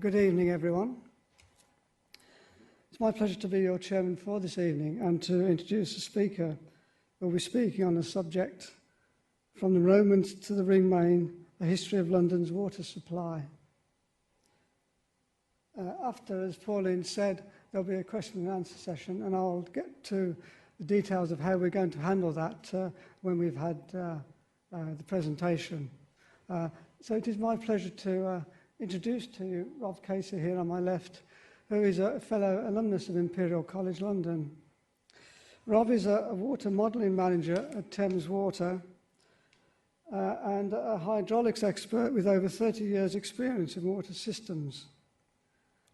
Good evening, everyone. It's my pleasure to be your chairman for this evening and to introduce a speaker who will be speaking on the subject From the Romans to the Ring Main, a history of London's water supply. After, as Pauline said, there'll be a question and answer session, and I'll get to the details of how we're going to handle that when we've had the presentation. So it is my pleasure to introduce to you Rob Casey here on my left, who is a fellow alumnus of Imperial College London. Rob is a water modelling manager at Thames Water and a hydraulics expert with over 30 years' experience in water systems.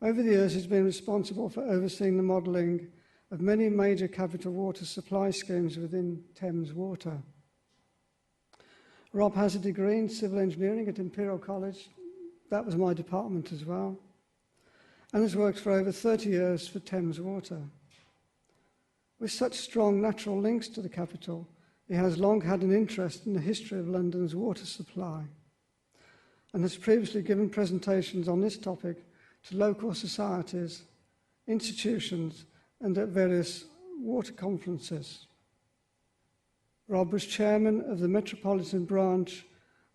Over the years, he's been responsible for overseeing the modelling of many major capital water supply schemes within Thames Water. Rob has a degree in civil engineering at Imperial College. That was my department as well, and has worked for over 30 years for Thames Water. With such strong natural links to the capital, he has long had an interest in the history of London's water supply and has previously given presentations on this topic to local societies, institutions, and at various water conferences. Rob was chairman of the Metropolitan Branch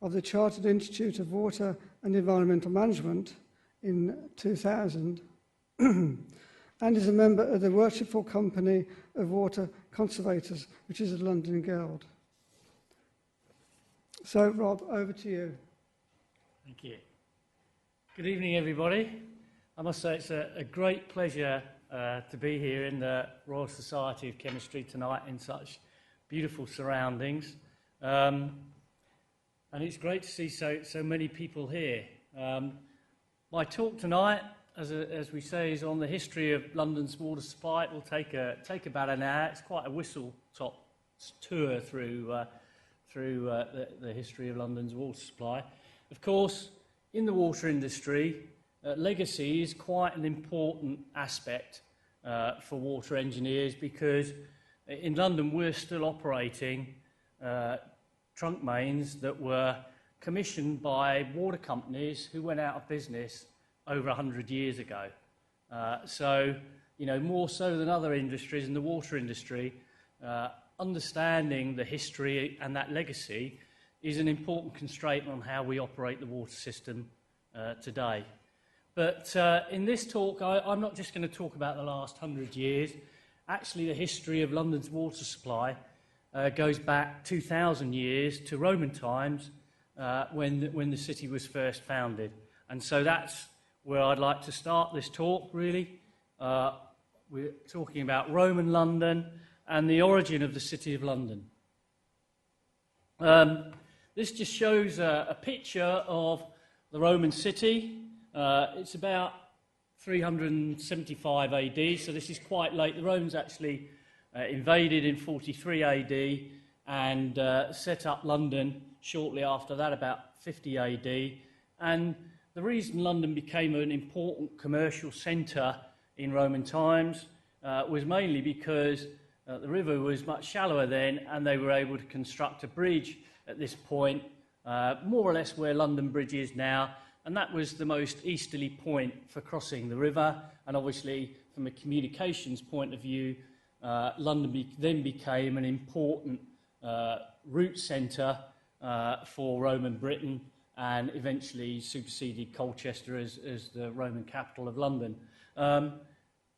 of the Chartered Institute of Water and Environmental Management in 2000 and is a member of the Worshipful Company of Water Conservators, which is a London Guild. So, Rob, over to you. Thank you. Good evening, everybody. I must say it's a great pleasure to be here in the Royal Society of Chemistry tonight in such beautiful surroundings. And it's great to see so many people here. My talk tonight, as we say, is on the history of London's water supply. It will take about an hour. It's quite a whistle-top tour through the history of London's water supply. Of course, in the water industry, legacy is quite an important aspect for water engineers, because in London we're still operating trunk mains that were commissioned by water companies who went out of business over 100 years ago. So, you know, more so than other industries in the water industry, understanding the history and that legacy is an important constraint on how we operate the water system today. But in this talk, I'm not just going to talk about the last 100 years. Actually, the history of London's water supply goes back 2,000 years to Roman times, when the city was first founded. And so that's where I'd like to start this talk, really. We're talking about Roman London and the origin of the City of London. This just shows a picture of the Roman city. It's about 375 AD, so this is quite late. The Romans actually invaded in 43 AD and set up London shortly after that, about 50 AD. And the reason London became an important commercial centre in Roman times was mainly because the river was much shallower then, and they were able to construct a bridge at this point, more or less where London Bridge is now. And that was the most easterly point for crossing the river. And obviously, from a communications point of view, London then became an important route centre for Roman Britain, and eventually superseded Colchester as the Roman capital of London.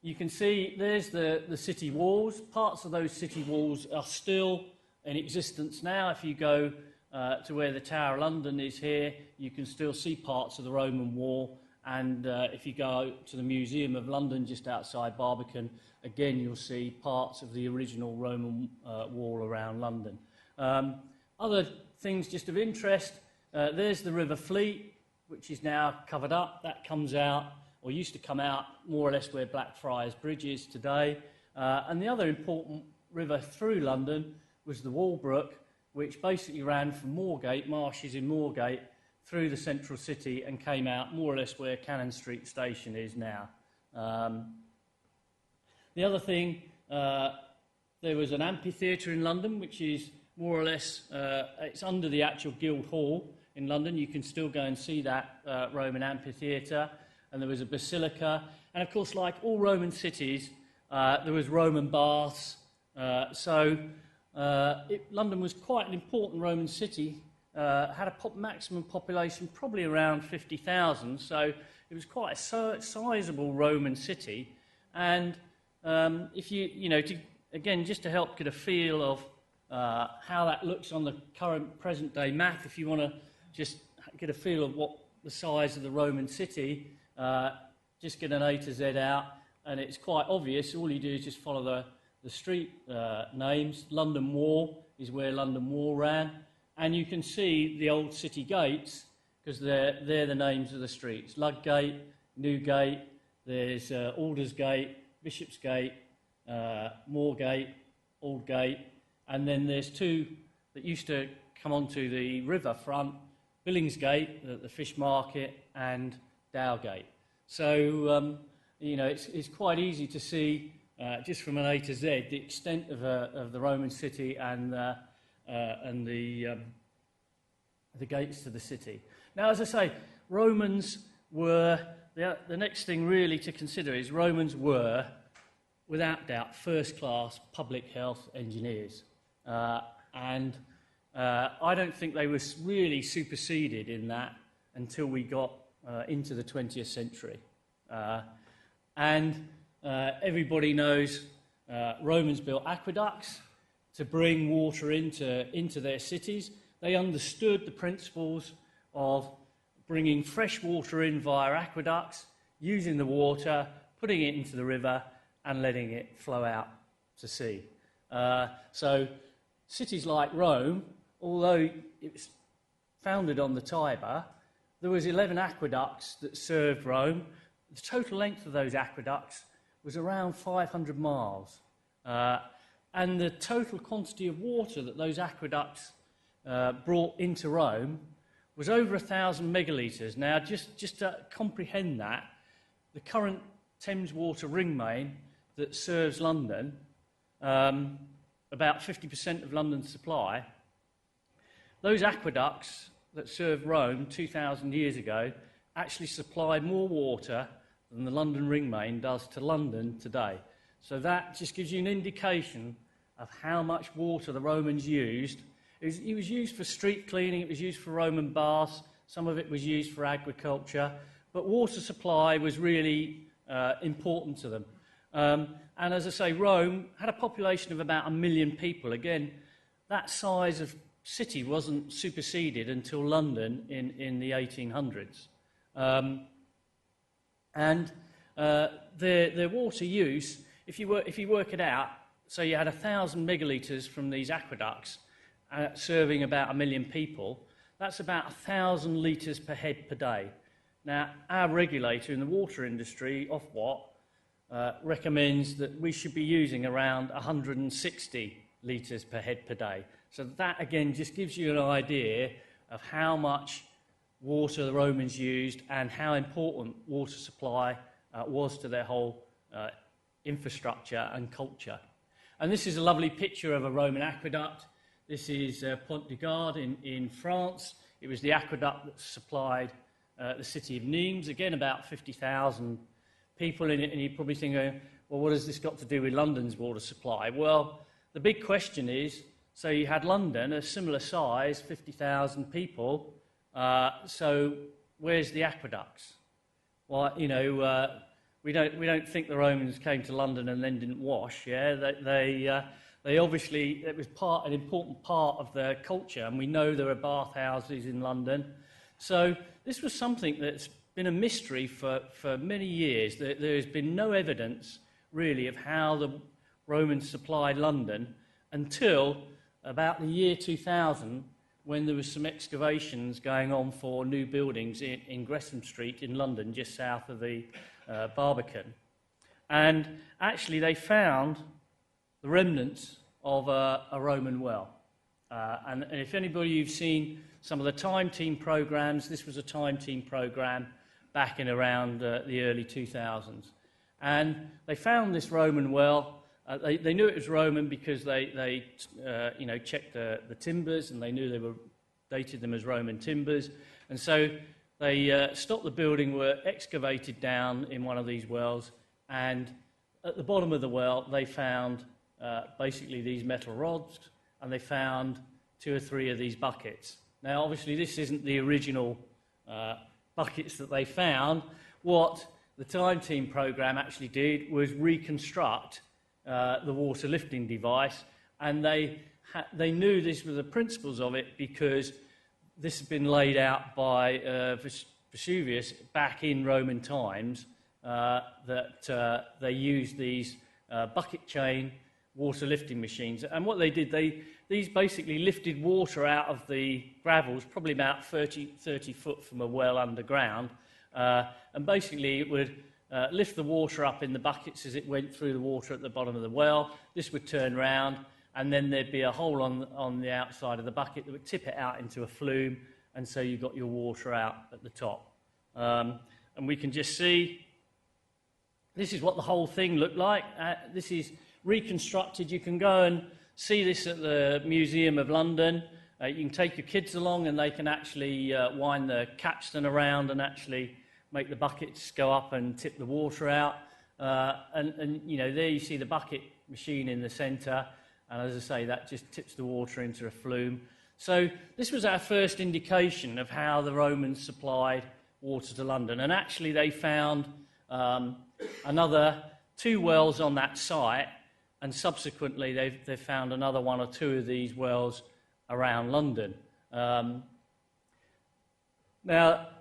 You can see there's the city walls. Parts of those city walls are still in existence now. If you go to where the Tower of London is here, you can still see parts of the Roman wall. And if you go to the Museum of London just outside Barbican, again you'll see parts of the original Roman wall around London. Other things just of interest, there's the River Fleet, which is now covered up. That comes out, or used to come out, more or less where Blackfriars Bridge is today. And the other important river through London was the Walbrook, which basically ran from Moorgate, marshes in Moorgate, through the central city and came out more or less where Cannon Street Station is now. The other thing, there was an amphitheatre in London, which is more or less, it's under the actual Guildhall in London. You can still go and see that Roman amphitheatre. and there was a basilica. And of course, like all Roman cities, there was Roman baths. London was quite an important Roman city, had a maximum population probably around 50,000, so it was quite a sizable Roman city. And if again, just to help get a feel of how that looks on the current present-day map, if you want to just get a feel of what the size of the Roman city, just get an A to Z out, and it's quite obvious. All you do is just follow the street names. London Wall is where London Wall ran, and you can see the old city gates because they're the names of the streets. Ludgate, Newgate, there's Aldersgate, Bishopsgate, Moorgate, Aldgate, and then there's two that used to come onto the river front, Billingsgate, the fish market, and Dowgate. So, it's quite easy to see, just from an A to Z, the extent of the Roman city and the gates to the city. Now, as I say, Romans were, the next thing really to consider is Romans were, without doubt, first-class public health engineers. I don't think they were really superseded in that until we got into the 20th century. Everybody knows Romans built aqueducts to bring water into their cities. They understood the principles of bringing fresh water in via aqueducts, using the water, putting it into the river, and letting it flow out to sea. So cities like Rome, although it was founded on the Tiber, there was 11 aqueducts that served Rome. The total length of those aqueducts was around 500 miles. And the total quantity of water that those aqueducts brought into Rome was over 1,000 megalitres. Now, just to comprehend that, the current Thames Water ring main that serves London, about 50% of London's supply, those aqueducts that served Rome 2,000 years ago actually supplied more water than the London ring main does to London today. So that just gives you an indication of how much water the Romans used. It was used for street cleaning, it was used for Roman baths, some of it was used for agriculture, but water supply was really important to them. And as I say, Rome had a population of about 1 million people. Again, that size of city wasn't superseded until London in the 1800s. Their water use, if you work it out, so you had 1,000 megalitres from these aqueducts serving about 1 million people, that's about 1,000 litres per head per day. Now, our regulator in the water industry, Ofwat, recommends that we should be using around 160 litres per head per day. So that, again, just gives you an idea of how much water the Romans used and how important water supply was to their whole infrastructure and culture. And this is a lovely picture of a Roman aqueduct. This is Pont du Gard in France. It was the aqueduct that supplied the city of Nimes, again about 50,000 people in it, and you're probably thinking, well, what has this got to do with London's water supply? Well, the big question is, so you had London, a similar size, 50,000 people, so where's the aqueducts? Well, we don't think the Romans came to London and then didn't wash, yeah? They obviously, it was an important part of their culture, and we know there are bathhouses in London. So this was something that's been a mystery for many years. There has been no evidence, really, of how the Romans supplied London until about the year 2000, when there was some excavations going on for new buildings in Gresham Street in London, just south of the Barbican. And actually they found the remnants of a Roman well. And if anybody you've seen some of the Time Team programs, this was a Time Team program back in around the early 2000s. And they found this Roman well. They knew it was Roman because they checked the timbers, and they knew they dated them as Roman timbers. And so They stopped the building, were excavated down in one of these wells, and at the bottom of the well they found basically these metal rods, and they found 2 or 3 of these buckets. Now obviously this isn't the original buckets that they found. What the Time Team programme actually did was reconstruct the water lifting device, and they knew this were the principles of it because this had been laid out by Vesuvius back in Roman times, that they used these bucket chain water lifting machines. And what they did, these basically lifted water out of the gravels, probably about 30 foot from a well underground, and basically it would lift the water up in the buckets as it went through the water at the bottom of the well. This would turn round, and then there'd be a hole on the outside of the bucket that would tip it out into a flume, and so you got your water out at the top. And we can just see, this is what the whole thing looked like. This is reconstructed. You can go and see this at the Museum of London. You can take your kids along, and they can actually wind the capstan around and actually make the buckets go up and tip the water out. And you know, there you see the bucket machine in the centre, and as I say, that just tips the water into a flume. So this was our first indication of how the Romans supplied water to London. And actually they found another 2 wells on that site, and subsequently they've found another 1 or 2 of these wells around London. Now,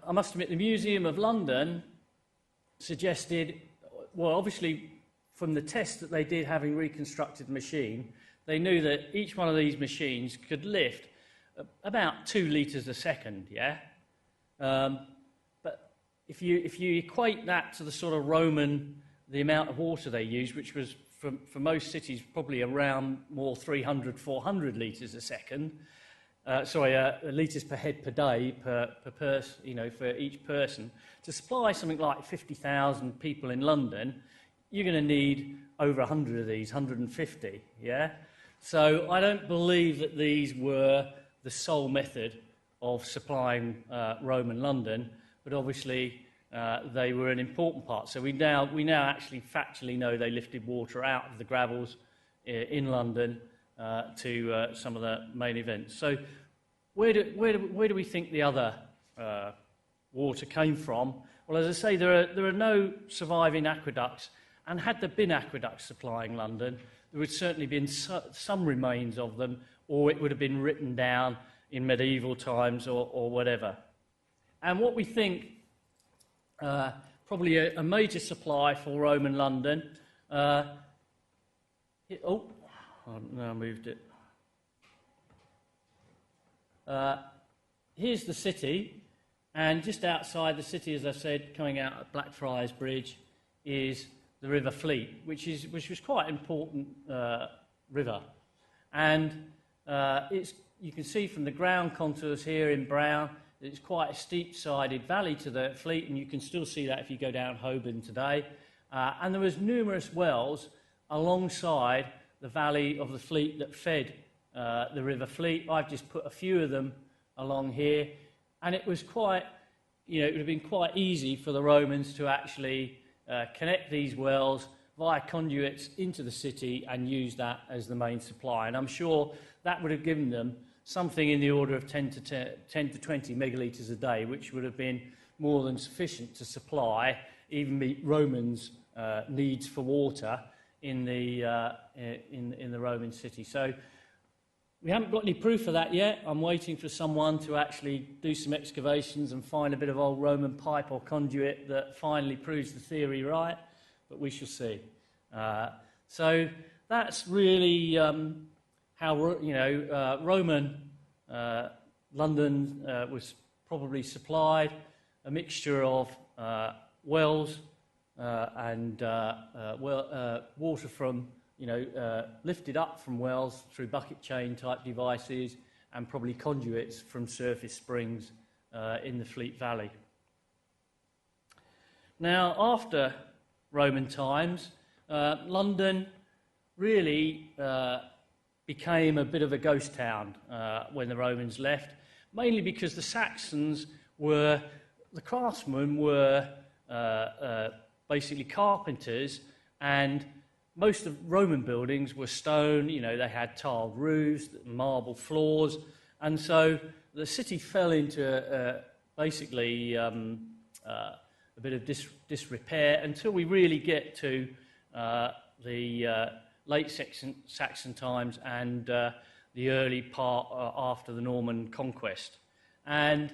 I must admit, the Museum of London suggested, well, obviously from the test that they did having reconstructed the machine, they knew that each one of these machines could lift about 2 litres a second, yeah? But if you equate that to the sort of Roman, the amount of water they used, which was for most cities probably around more 300, 400 litres a second, litres per head per day per person, you know, for each person, to supply something like 50,000 people in London, you're going to need over 100 of these, 150, yeah? So I don't believe that these were the sole method of supplying Roman London, but obviously they were an important part. So we now actually factually know they lifted water out of the gravels in London to some of the main events. So where do we think the other water came from? Well, as I say, there are no surviving aqueducts, and had there been aqueducts supplying London, there would certainly been some remains of them, or it would have been written down in medieval times or whatever. And what we think, probably a major supply for Roman London, no, I moved it. Here's the city, and just outside the city, as I said, coming out at Blackfriars Bridge, is the River Fleet, which was quite an important river. And you can see from the ground contours here in brown that it's quite a steep-sided valley to the Fleet, and you can still see that if you go down Holborn today. And there was numerous wells alongside the valley of the Fleet that fed the River Fleet. I've just put a few of them along here, and it was quite, you know, it would have been quite easy for the Romans to actually connect these wells via conduits into the city and use that as the main supply. And I'm sure that would have given them something in the order of 10 to 20 megalitres a day, which would have been more than sufficient to supply even meet Romans' needs for water in the Roman city. So we haven't got any proof of that yet. I'm waiting for someone to actually do some excavations and find a bit of old Roman pipe or conduit that finally proves the theory right, but we shall see. So that's really how, you know, Roman London was probably supplied, a mixture of wells and water from, you know, lifted up from wells through bucket chain type devices, and probably conduits from surface springs in the Fleet Valley. Now, after Roman times, London really became a bit of a ghost town when the Romans left, mainly because the Saxons were the craftsmen were basically carpenters, and most of Roman buildings were stone. You know, they had tiled roofs, marble floors, and so the city fell into basically a bit of disrepair until we really get to the late Saxon times and the early part after the Norman conquest. And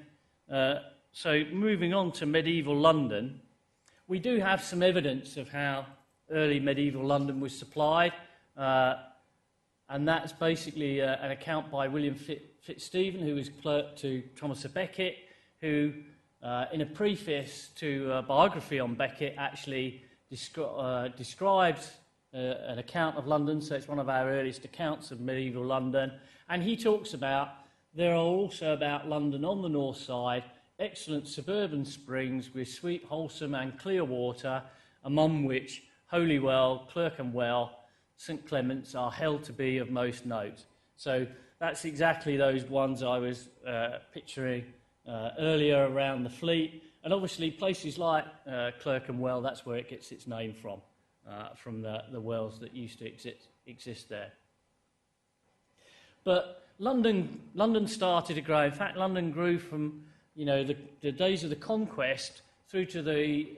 so moving on to medieval London, we do have some evidence of how early medieval London was supplied, and that's basically an account by William Fitzstephen, who was clerk to Thomas à Becket, who in a preface to a biography on Becket actually describes an account of London, so it's one of our earliest accounts of medieval London, and he talks about there are also about London on the north side excellent suburban springs with sweet, wholesome and clear water, among which Holywell, Clerkenwell, St Clement's are held to be of most note. So that's exactly those ones I was picturing earlier around the Fleet, and obviously places like Clerkenwell, that's where it gets its name from the wells that used to exist there. But London started to grow. In fact, London grew from the days of the conquest through to the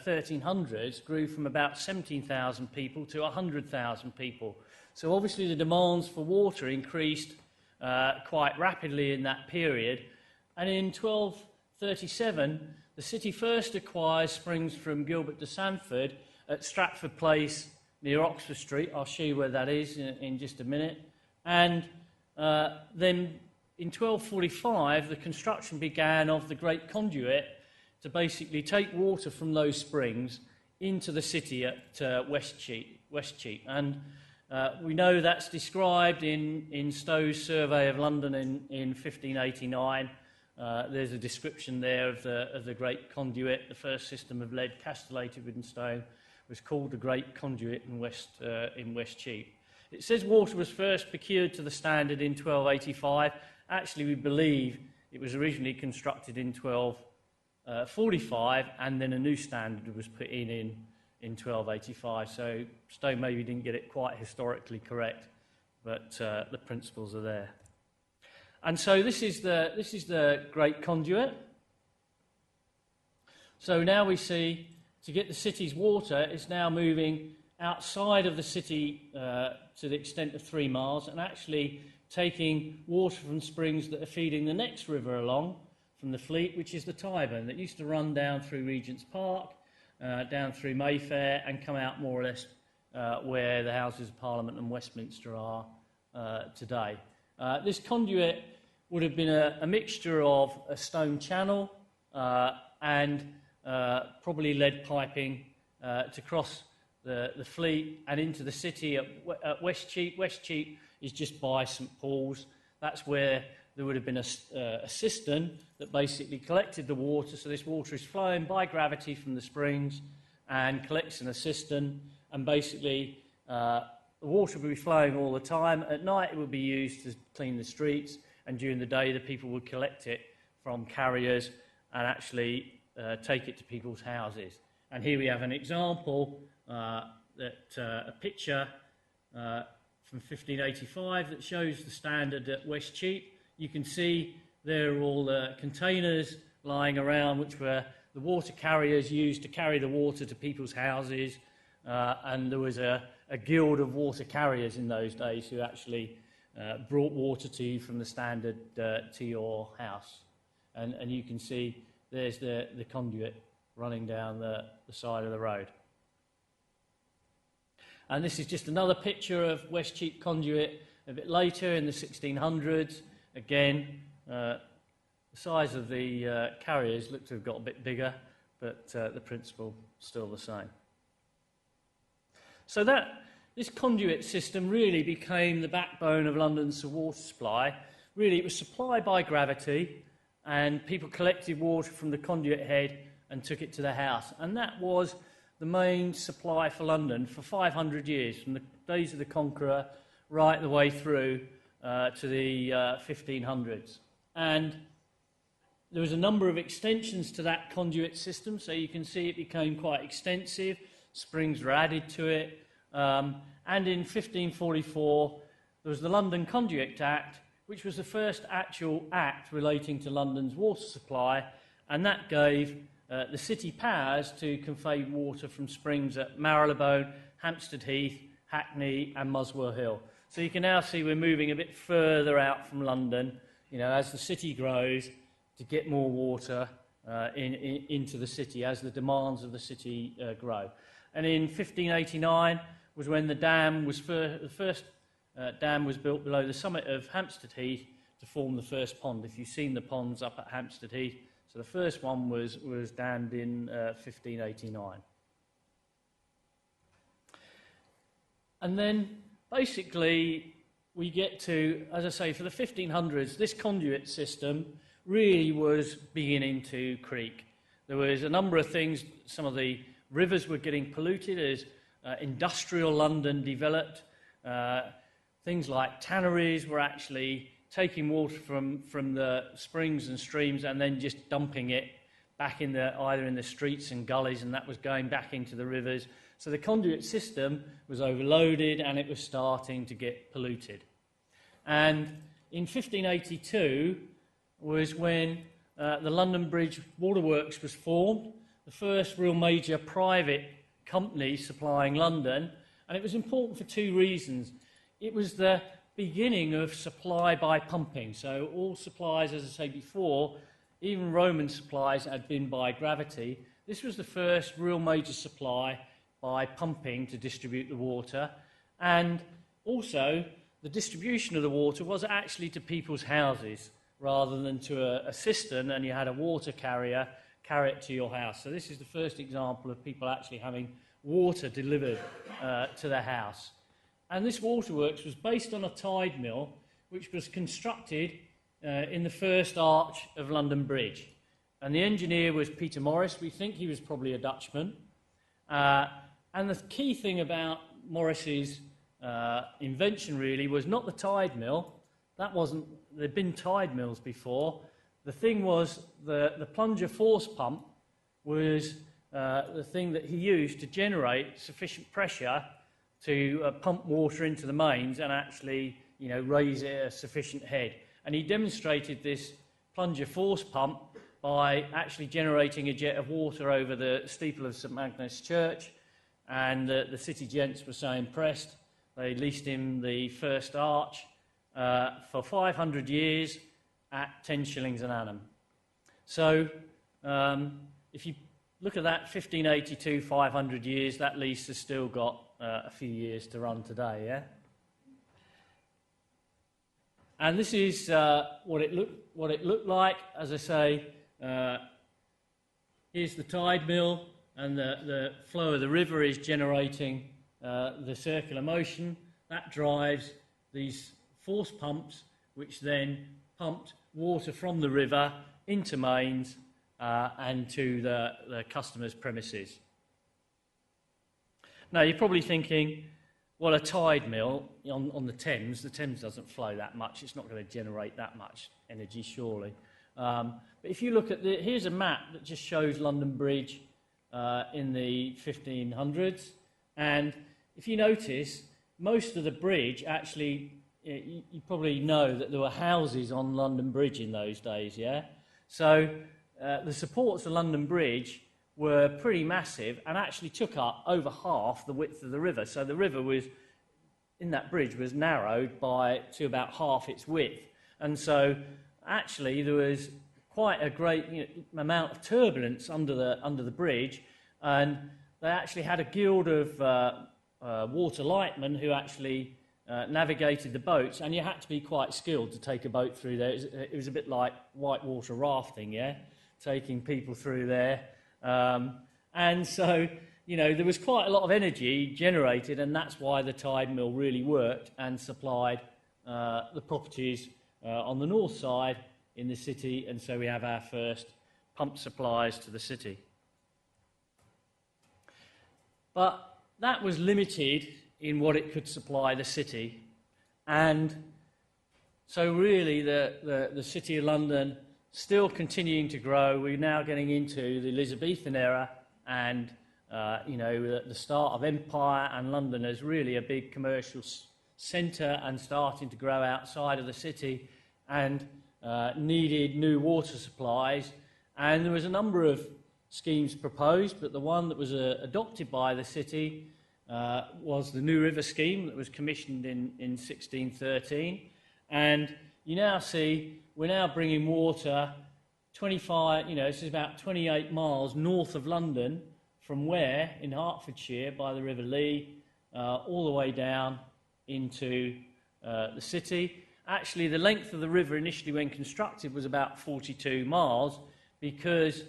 1300s, grew from about 17,000 people to 100,000 people. So obviously the demands for water increased quite rapidly in that period. And in 1237, the city first acquires springs from Gilbert de Sandford at Stratford Place near Oxford Street. I'll show you where that is in just a minute. And then in 1245, the construction began of the Great Conduit to basically take water from those springs into the city at Westcheap. And we know that's described in Stowe's Survey of London in 1589. There's a description there of the Great Conduit. The first system of lead castellated with stone was called the Great Conduit in Westcheap. It says water was first procured to the standard in 1285. Actually, we believe it was originally constructed in 1245, and then a new standard was put in 1285. So Stowe maybe didn't get it quite historically correct, but the principles are there. And so this is the Great Conduit. So now we see, to get the city's water, it's now moving outside of the city to the extent of 3 miles, and actually taking water from springs that are feeding the next river along from the Fleet, which is the Tyburn, that used to run down through Regent's Park, down through Mayfair, and come out more or less where the Houses of Parliament and Westminster are today. This conduit would have been a mixture of a stone channel and probably lead piping to cross the Fleet and into the city at Westcheap. Westcheap is just by St Paul's. That's where there would have been a cistern that basically collected the water. So this water is flowing by gravity from the springs and collects in a cistern, and basically the water would be flowing all the time. At night it would be used to clean the streets, and during the day the people would collect it from carriers and actually take it to people's houses. And here we have an example, a picture from 1585 that shows the standard at Westcheap. You can see there are all the containers lying around, which were the water carriers used to carry the water to people's houses, and there was a guild of water carriers in those days who actually brought water to you from the standard to your house. And you can see there's the conduit running down the side of the road. And this is just another picture of Westcheap Conduit a bit later in the 1600s. Again, the size of the carriers look to have got a bit bigger, but the principle still the same. So this conduit system really became the backbone of London's water supply. Really, it was supplied by gravity, and people collected water from the conduit head and took it to the house. And that was the main supply for London for 500 years, from the days of the Conqueror right the way through to the 1500s. And there was a number of extensions to that conduit system, so you can see it became quite extensive. Springs were added to it. And in 1544, there was the London Conduit Act, which was the first actual act relating to London's water supply, and that gave the city powers to convey water from springs at Marylebone, Hampstead Heath, Hackney and Muswell Hill. So you can now see we're moving a bit further out from London, you know, as the city grows, to get more water into the city as the demands of the city grow. And in 1589 was when the dam was the first dam was built below the summit of Hampstead Heath to form the first pond. If you've seen the ponds up at Hampstead Heath, so the first one was dammed in 1589. And then basically we get to, as I say, for the 1500s, this conduit system really was beginning to creak. There was a number of things. Some of the rivers were getting polluted as industrial London developed. Things like tanneries were actually taking water from the springs and streams and then just dumping it back in either in the streets and gullies, and that was going back into the rivers. So the conduit system was overloaded and it was starting to get polluted. And in 1582 was when the London Bridge Waterworks was formed, the first real major private company supplying London, and it was important for two reasons. It was the beginning of supply by pumping. So all supplies, as I say before, even Roman supplies had been by gravity. This was the first real major supply by pumping to distribute the water. And also, the distribution of the water was actually to people's houses rather than to a cistern, and you had a water carrier carry it to your house. So this is the first example of people actually having water delivered to their house. And this waterworks was based on a tide mill which was constructed in the first arch of London Bridge. And the engineer was Peter Morris. We think he was probably a Dutchman. And the key thing about Morris's invention really was not the tide mill. There'd been tide mills before. The thing was the plunger force pump was the thing that he used to generate sufficient pressure to pump water into the mains and actually, you know, raise it a sufficient head. And he demonstrated this plunger force pump by actually generating a jet of water over the steeple of St Magnus Church, and the city gents were so impressed they leased him the first arch for 500 years at 10 shillings an annum. So if you look at that, 1582, 500 years, that lease has still got a few years to run today, yeah? And this is what it looked like. As I say, here's the tide mill, and the flow of the river is generating the circular motion. That drives these force pumps, which then pumped water from the river into mains and to the customer's premises. Now, you're probably thinking, well, a tide mill on the Thames doesn't flow that much. It's not going to generate that much energy, surely. But if you look at here's a map that just shows London Bridge in the 1500s. And if you notice, most of the bridge actually, you probably know that there were houses on London Bridge in those days, yeah? So the supports of London Bridge were pretty massive and actually took up over half the width of the river. So the river in that bridge was narrowed to about half its width. And so actually there was quite a great amount of turbulence under the bridge, and they actually had a guild of water lightmen who actually navigated the boats, and you had to be quite skilled to take a boat through there. It was a bit like whitewater rafting, yeah, taking people through there. And so, there was quite a lot of energy generated, and that's why the tide mill really worked and supplied the properties on the north side in the city, and so we have our first pump supplies to the city. But that was limited in what it could supply the city, and so really the City of London still continuing to grow. We're now getting into the Elizabethan era and, the start of empire, and London is really a big commercial centre and starting to grow outside of the city and needed new water supplies. And there was a number of schemes proposed, but the one that was adopted by the city was the New River Scheme that was commissioned in 1613. And you now see we're now bringing water 25, this is about 28 miles north of London from Ware in Hertfordshire by the River Lee, all the way down into the city. Actually, the length of the river initially when constructed was about 42 miles because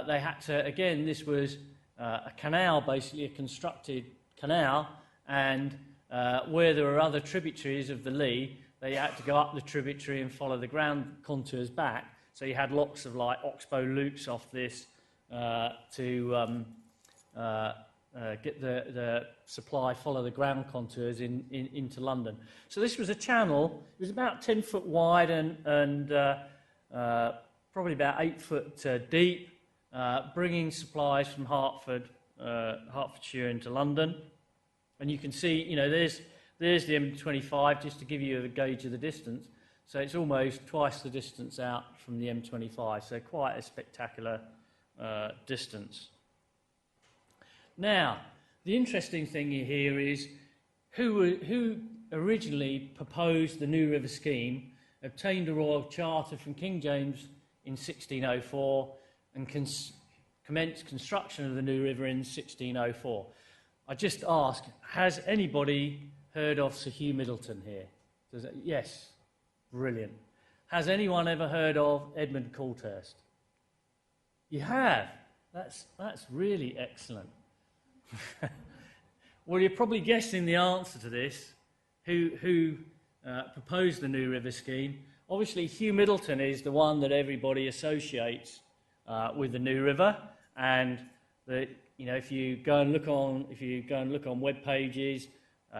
they had to, again, this was a canal, basically a constructed canal, and where there were other tributaries of the Lee, they had to go up the tributary and follow the ground contours back. So you had lots of like oxbow loops off this to get the supply, follow the ground contours into London. So this was a channel. It was about 10 foot wide and probably about 8 foot deep, bringing supplies from Hertfordshire into London. And you can see, there's the M25, just to give you a gauge of the distance. So it's almost twice the distance out from the M25, so quite a spectacular distance. Now, the interesting thing here is who originally proposed the New River Scheme, obtained a royal charter from King James in 1604 and commenced construction of the New River in 1604. I just ask, has anybody heard of Sir Hugh Middleton here? Yes, brilliant. Has anyone ever heard of Edmund Coulthurst? You have? That's really excellent. Well, you're probably guessing the answer to this. Who proposed the New River Scheme? Obviously, Hugh Middleton is the one that everybody associates with the New River, and if you go and look on web pages,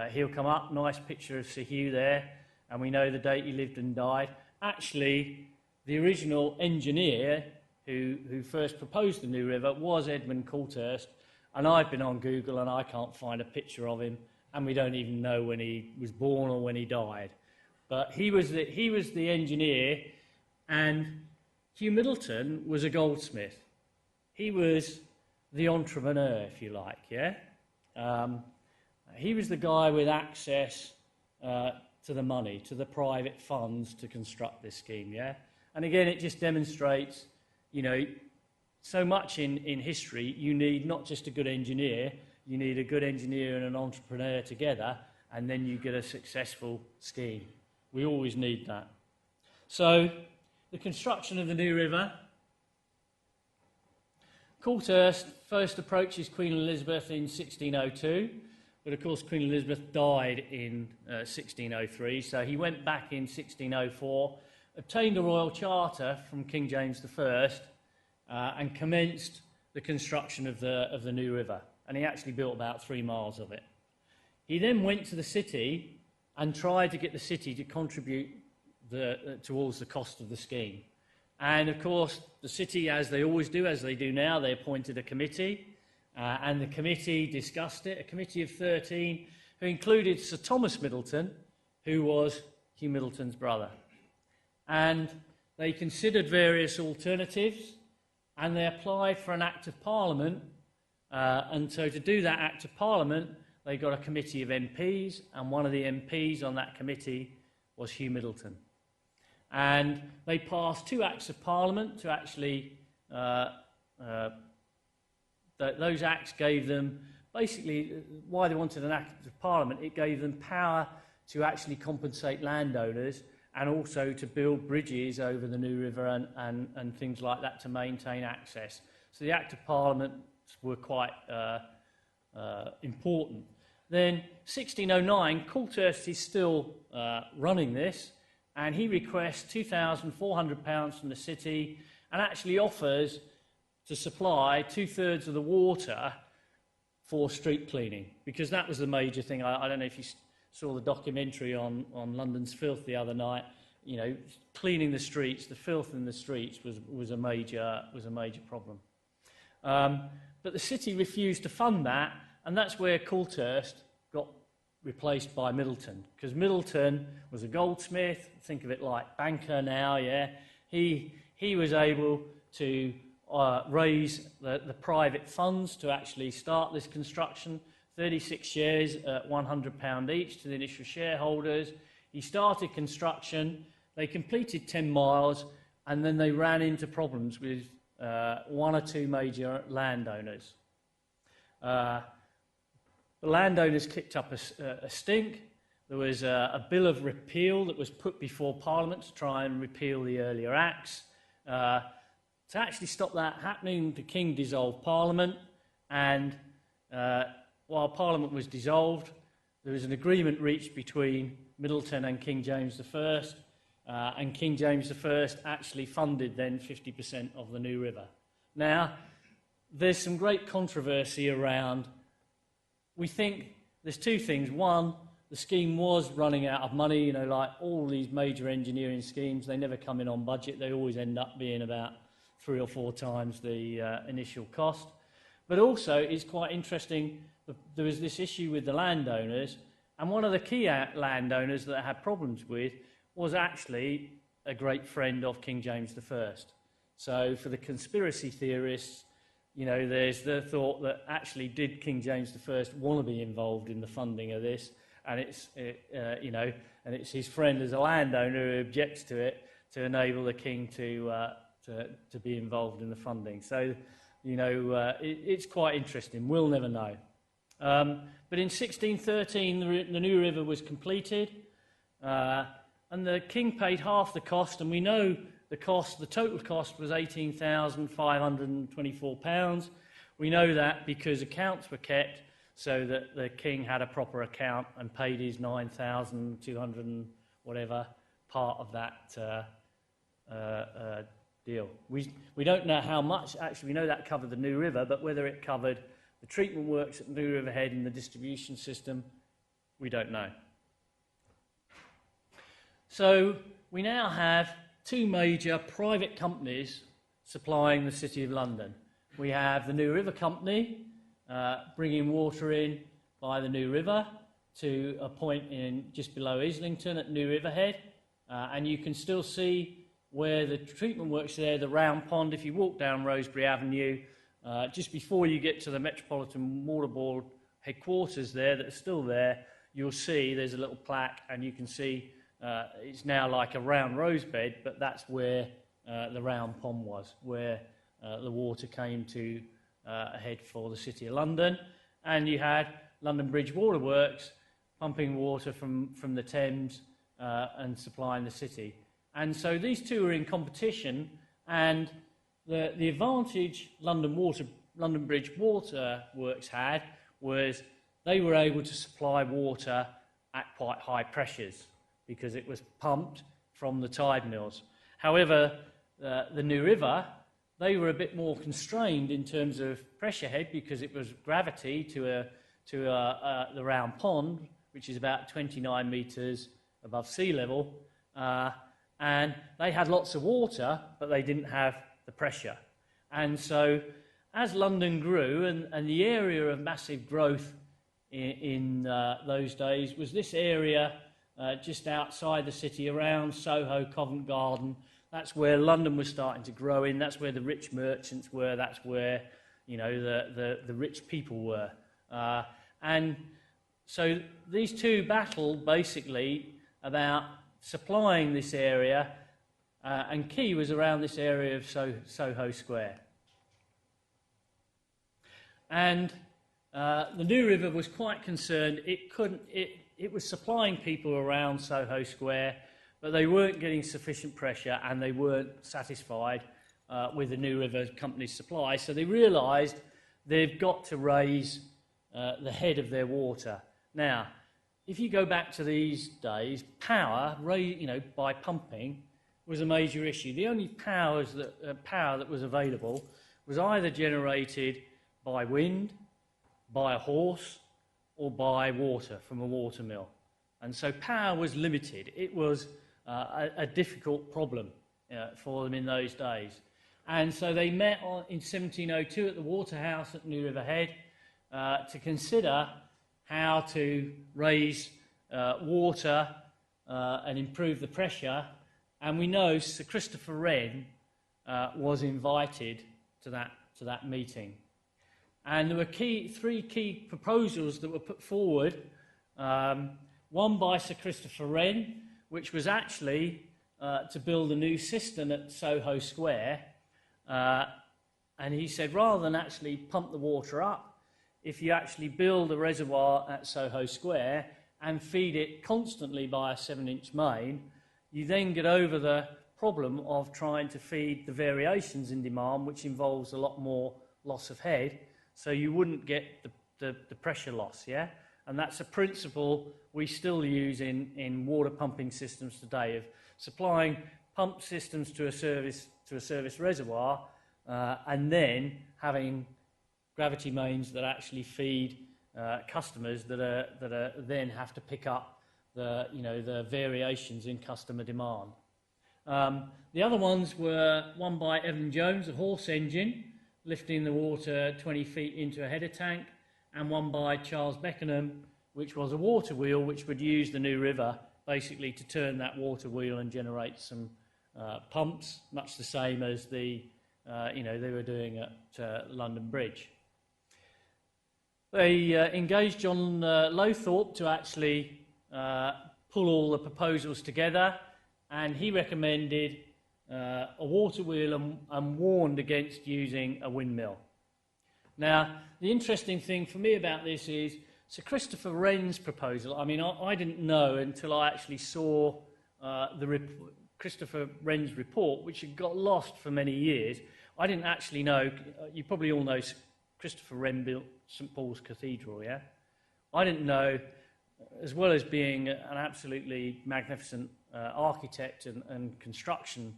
he'll come up. Nice picture of Sir Hugh there, and we know the date he lived and died. Actually, the original engineer who first proposed the New River was Edmund Coulthurst, and I've been on Google and I can't find a picture of him, and we don't even know when he was born or when he died. But he was the engineer, and Hugh Middleton was a goldsmith. He was the entrepreneur, if you like, yeah? He was the guy with access to the money, to the private funds to construct this scheme, yeah? And again, it just demonstrates, so much in history, you need not just a good engineer, you need a good engineer and an entrepreneur together, and then you get a successful scheme. We always need that. So, the construction of the New River. Coulthurst first approaches Queen Elizabeth in 1602, but of course Queen Elizabeth died in 1603, so he went back in 1604, obtained a royal charter from King James I, and commenced the construction of the New River. And he actually built about 3 miles of it. He then went to the city and tried to get the city to contribute towards the cost of the scheme. And of course, the city, as they always do, as they do now, they appointed a committee, and the committee discussed it, a committee of 13, who included Sir Thomas Middleton, who was Hugh Middleton's brother. And they considered various alternatives, and they applied for an Act of Parliament, and so to do that Act of Parliament, they got a committee of MPs, and one of the MPs on that committee was Hugh Middleton. And they passed 2 Acts of Parliament to actually, those acts gave them, basically, why they wanted an Act of Parliament, it gave them power to actually compensate landowners and also to build bridges over the New River and things like that to maintain access. So the Act of Parliament were quite important. Then 1609, Coulthurst is still running this, and he requests £2,400 from the city and actually offers to supply 2/3 of the water for street cleaning, because that was the major thing. I don't know if you saw the documentary on London's filth the other night, cleaning the streets, the filth in the streets was a major problem. But the city refused to fund that, and that's where Coulthurst got replaced by Middleton, because Middleton was a goldsmith. Think of it like banker now, yeah. He was able to raise the private funds to actually start this construction. 36 shares at £100 each to the initial shareholders. He started construction. They completed 10 miles, and then they ran into problems with one or two major landowners. The landowners kicked up a stink. There was a bill of repeal that was put before Parliament to try and repeal the earlier acts. To actually stop that happening, the King dissolved Parliament, and while Parliament was dissolved, there was an agreement reached between Middleton and King James I, and King James I actually funded then 50% of the New River. Now, there's some great controversy around. We think there's two things. One, the scheme was running out of money, like all these major engineering schemes, they never come in on budget. They always end up being about 3 or 4 times the initial cost. But also, it's quite interesting, there was this issue with the landowners, and one of the key landowners that I had problems with was actually a great friend of King James I. So for the conspiracy theorists, there's the thought that actually did King James I want to be involved in the funding of this, and it's his friend as a landowner who objects to it to enable the king to be involved in the funding. So, it's quite interesting. We'll never know. But in 1613, the New River was completed, and the king paid half the cost, and we know the total cost was £18,524. We know that because accounts were kept so that the king had a proper account and paid his 9,200 and whatever part of that deal. We don't know how much. Actually, we know that covered the New River, but whether it covered the treatment works at New River Head and the distribution system, we don't know. So we now have 2 major private companies supplying the City of London. We have the New River Company bringing water in by the New River to a point in just below Islington at New River Head, and you can still see where the treatment works there, the round pond. If you walk down Rosebery Avenue, just before you get to the Metropolitan Water Board headquarters there, that are still there, you'll see there's a little plaque, and you can see it's now like a round rose bed, but that's where the round pond was, where the water came to head for the City of London. And you had London Bridge Waterworks pumping water from the Thames and supplying the city. And so these two are in competition, and the advantage London Bridge Waterworks had was they were able to supply water at quite high pressures because it was pumped from the tide mills. However, the New River, they were a bit more constrained in terms of pressure head because it was gravity to the round pond, which is about 29 metres above sea level, and they had lots of water, but they didn't have the pressure. And so as London grew, and the area of massive growth in those days was this area just outside the city, around Soho, Covent Garden. That's where London was starting to grow in. That's where the rich merchants were. That's where, the rich people were. And so these two battled basically about supplying this area, and Key was around this area of Soho Square. And the New River was quite concerned. It was supplying people around Soho Square, but they weren't getting sufficient pressure, and they weren't satisfied with the New River Company's supply. So they realised they've got to raise the head of their water. Now, if you go back to these days, power, by pumping, was a major issue. The only power that was available was either generated by wind, by a horse, or by water from a water mill. And so power was limited. It was a difficult problem for them in those days. And so they met in 1702 at the Waterhouse at New River Head to consider how to raise water and improve the pressure. And we know Sir Christopher Wren was invited to that meeting. And there were three key proposals that were put forward. One by Sir Christopher Wren, which was actually to build a new cistern at Soho Square. And he said, rather than actually pump the water up, if you actually build a reservoir at Soho Square and feed it constantly by a 7-inch main, you then get over the problem of trying to feed the variations in demand, which involves a lot more loss of head, so you wouldn't get the pressure loss, yeah? And that's a principle we still use in water pumping systems today, of supplying pump systems to a service reservoir and then having gravity mains that actually feed customers that then have to pick up the variations in customer demand. The other ones were one by Evan Jones, a horse engine, lifting the water 20 feet into a header tank, and one by Charles Beckenham, which was a water wheel which would use the New River basically to turn that water wheel and generate some pumps, much the same as they were doing at London Bridge. They engaged John Lowthorpe to actually pull all the proposals together, and he recommended a water wheel and warned against using a windmill. Now, the interesting thing for me about this is Sir Christopher Wren's proposal. I mean, I didn't know until I actually saw Christopher Wren's report, which had got lost for many years. I didn't actually know. You probably all know Christopher Wren built St Paul's Cathedral, yeah? I didn't know, as well as being an absolutely magnificent architect and construction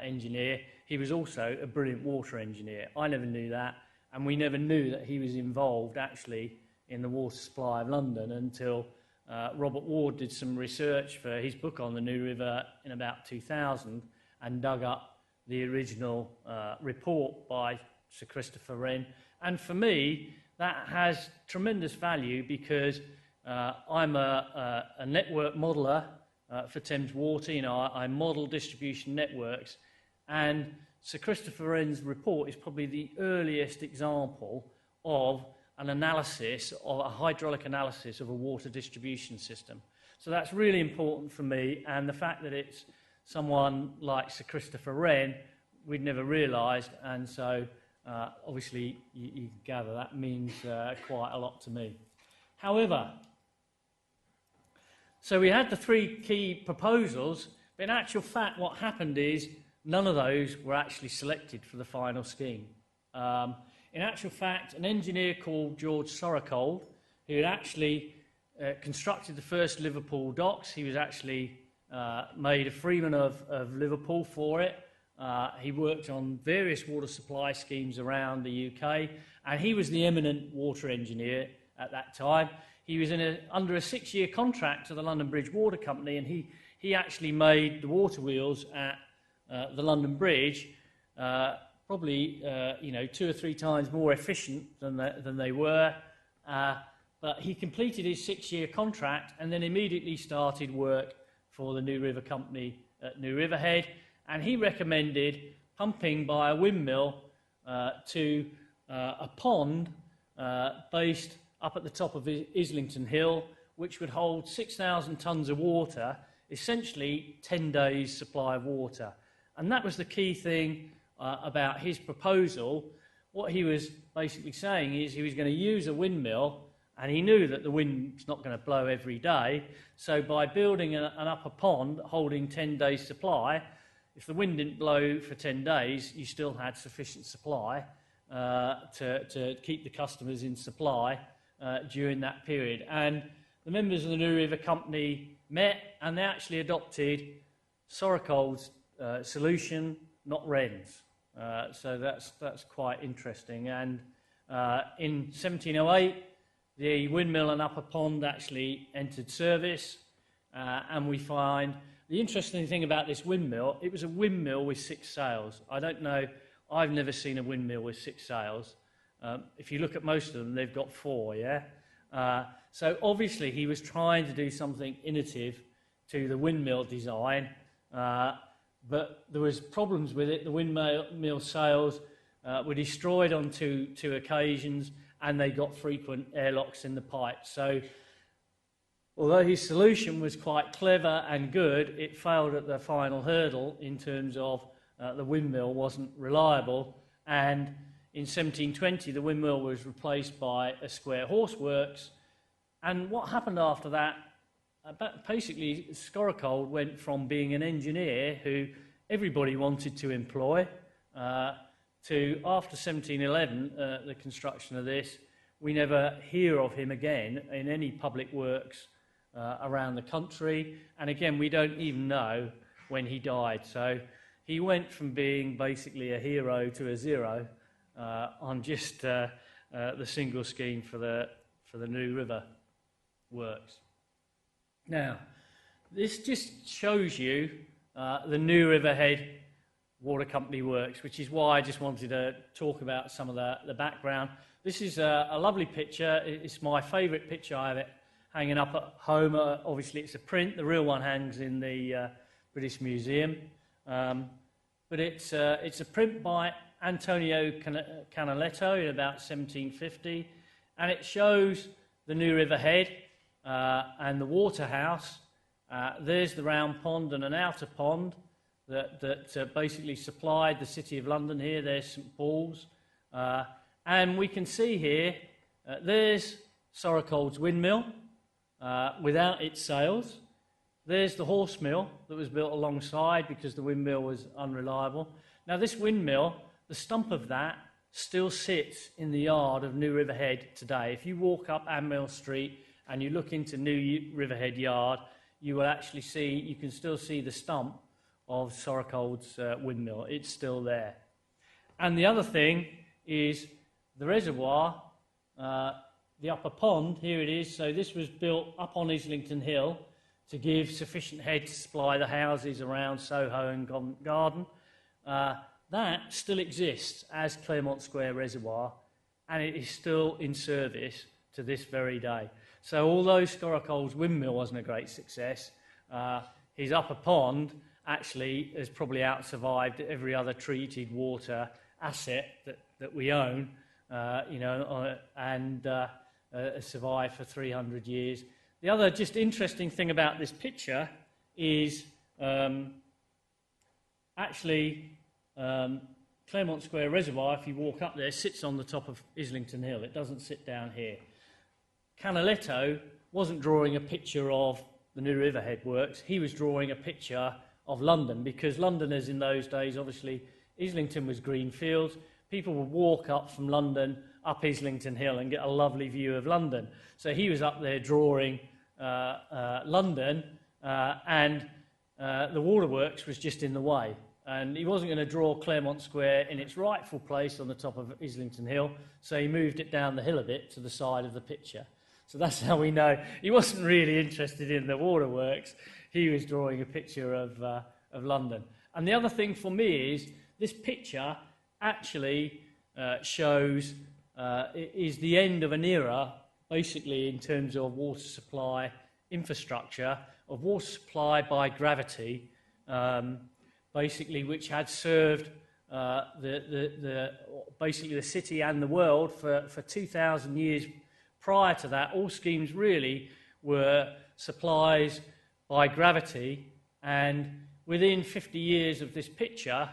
engineer, he was also a brilliant water engineer. I never knew that, and we never knew that he was involved actually in the water supply of London until Robert Ward did some research for his book on the New River in about 2000 and dug up the original report by Sir Christopher Wren. And for me, that has tremendous value because I'm a network modeller for Thames Water. You know, I model distribution networks, and Sir Christopher Wren's report is probably the earliest example of an analysis, of a hydraulic analysis of a water distribution system. So that's really important for me, and the fact that it's someone like Sir Christopher Wren, we'd never realised, and so obviously you can gather that means quite a lot to me. However, so we had the three key proposals, but in actual fact what happened is none of those were actually selected for the final scheme. In actual fact, an engineer called George Sorocold, who had actually constructed the first Liverpool docks, he was actually made a freeman of Liverpool for it. He worked on various water supply schemes around the UK, and he was the eminent water engineer at that time. He was under a 6-year contract to the London Bridge Water Company, and he actually made the water wheels at the London Bridge probably 2 or 3 times more efficient than they were. But he completed his 6-year contract and then immediately started work for the New River Company at New River Head, and he recommended pumping by a windmill to a pond based up at the top of Islington Hill, which would hold 6,000 tonnes of water, essentially 10 days' supply of water. And that was the key thing about his proposal. What he was basically saying is he was going to use a windmill, and he knew that the wind's not going to blow every day, so by building an upper pond holding 10 days' supply, if the wind didn't blow for 10 days, you still had sufficient supply to keep the customers in supply during that period. And the members of the New River Company met, and they actually adopted Sorocold's solution, not Wren's. So that's quite interesting. And in 1708, the windmill and upper pond actually entered service, and we find the interesting thing about this windmill, it was a windmill with 6 sails. I don't know, I've never seen a windmill with 6 sails. If you look at most of them, they've got 4, yeah? So obviously he was trying to do something innovative to the windmill design, but there was problems with it. The windmill sails were destroyed on two occasions, and they got frequent airlocks in the pipes. So although his solution was quite clever and good, it failed at the final hurdle in terms of the windmill wasn't reliable, and in 1720 the windmill was replaced by a square horse works. And what happened after that, basically Scoracold went from being an engineer who everybody wanted to employ to, after 1711, the construction of this, we never hear of him again in any public works around the country. And again, we don't even know when he died. So he went from being basically a hero to a zero on just the single scheme for the New River works. Now, this just shows you the New Riverhead Water Company works, which is why I just wanted to talk about some of the background. This is a lovely picture. It's my favourite picture I have it hanging up at home. Obviously, it's a print. The real one hangs in the British Museum. But it's a print by Antonio Canaletto in about 1750, and it shows the New River Head and the waterhouse. There's the round pond and an outer pond that basically supplied the City of London here. There's St Paul's. And we can see here, there's Scoracold's windmill without its sails. There's the horse mill that was built alongside because the windmill was unreliable. Now this windmill, the stump of that still sits in the yard of New Riverhead today. If you walk up Anmill Street and you look into New Riverhead Yard, you will actually see, you can still see the stump of Scoracold's windmill. It's still there. And the other thing is the reservoir, the upper pond, here it is. So this was built up on Islington Hill to give sufficient head to supply the houses around Soho and Covent Garden. That still exists as Claremont Square Reservoir, and it is still in service to this very day. So although Scoracold's windmill wasn't a great success, his upper pond actually has probably out-survived every other treated water asset that we own, and has survived for 300 years. The other just interesting thing about this picture is Claremont Square Reservoir, if you walk up there, sits on the top of Islington Hill. It doesn't sit down here. Canaletto wasn't drawing a picture of the New Riverhead works. He was drawing a picture of London, because Londoners in those days, obviously, Islington was green fields. People would walk up from London, up Islington Hill, and get a lovely view of London. So he was up there drawing London, and the waterworks was just in the way. And he wasn't going to draw Claremont Square in its rightful place on the top of Islington Hill, so he moved it down the hill a bit to the side of the picture. So that's how we know he wasn't really interested in the waterworks. He was drawing a picture of London. And the other thing for me is this picture actually shows is the end of an era, basically in terms of water supply infrastructure, of water supply by gravity, basically, which had served basically the city and the world for 2,000 years. Prior to that, all schemes really were supplies by gravity, and within 50 years of this picture,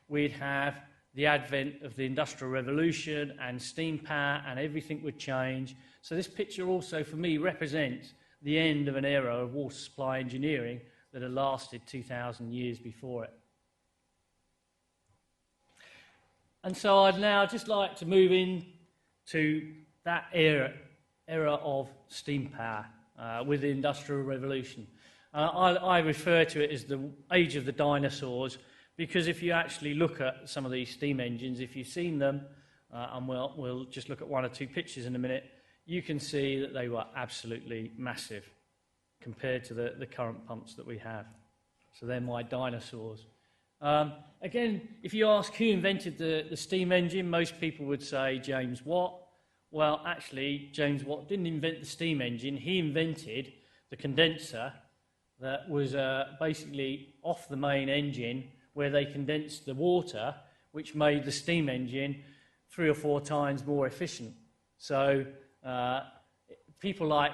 we'd have the advent of the Industrial Revolution and steam power, and everything would change. So this picture also, for me, represents the end of an era of water supply engineering that had lasted 2,000 years before it. And so I'd now just like to move in to that era of steam power with the Industrial Revolution. I refer to it as the age of the dinosaurs, because if you actually look at some of these steam engines, if you've seen them, and we'll just look at one or two pictures in a minute, you can see that they were absolutely massive compared to the current pumps that we have. So they're my dinosaurs. Again, if you ask who invented the steam engine, most people would say James Watt. Well, actually, James Watt didn't invent the steam engine. He invented the condenser that was basically off the main engine, where they condensed the water, which made the steam engine 3 or 4 times more efficient. So people like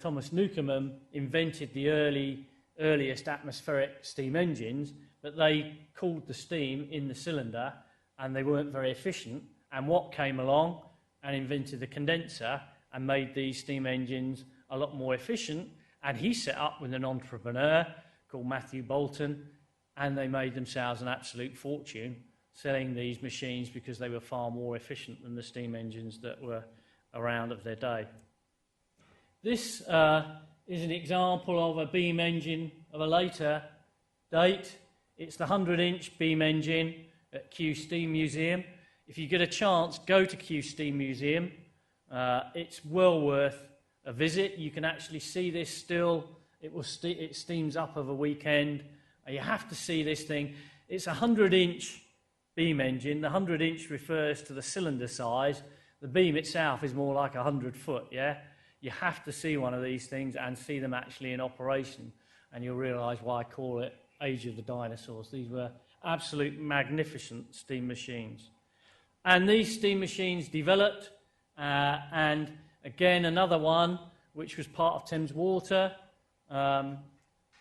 Thomas Newcomen invented the earliest atmospheric steam engines, but they cooled the steam in the cylinder and they weren't very efficient. And Watt came along and invented the condenser and made these steam engines a lot more efficient. And he set up with an entrepreneur called Matthew Boulton, and they made themselves an absolute fortune selling these machines because they were far more efficient than the steam engines that were around of their day. This is an example of a beam engine of a later date. It's the 100-inch beam engine at Kew Steam Museum. If you get a chance, go to Kew Steam Museum. It's well worth a visit. You can actually see this still. It steams up of a weekend. You have to see this thing. It's a 100-inch beam engine. The 100-inch refers to the cylinder size. The beam itself is more like 100 foot, yeah? You have to see one of these things and see them actually in operation, and you'll realise why I call it Age of the Dinosaurs. These were absolute magnificent steam machines. And these steam machines developed, and again, another one, which was part of Thames Water, at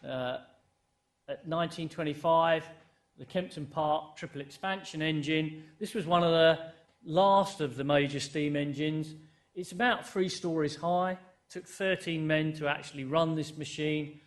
1925, the Kempton Park triple expansion engine. This was one of the last of the major steam engines. It's about 3 stories high. It took 13 men to actually run this machine.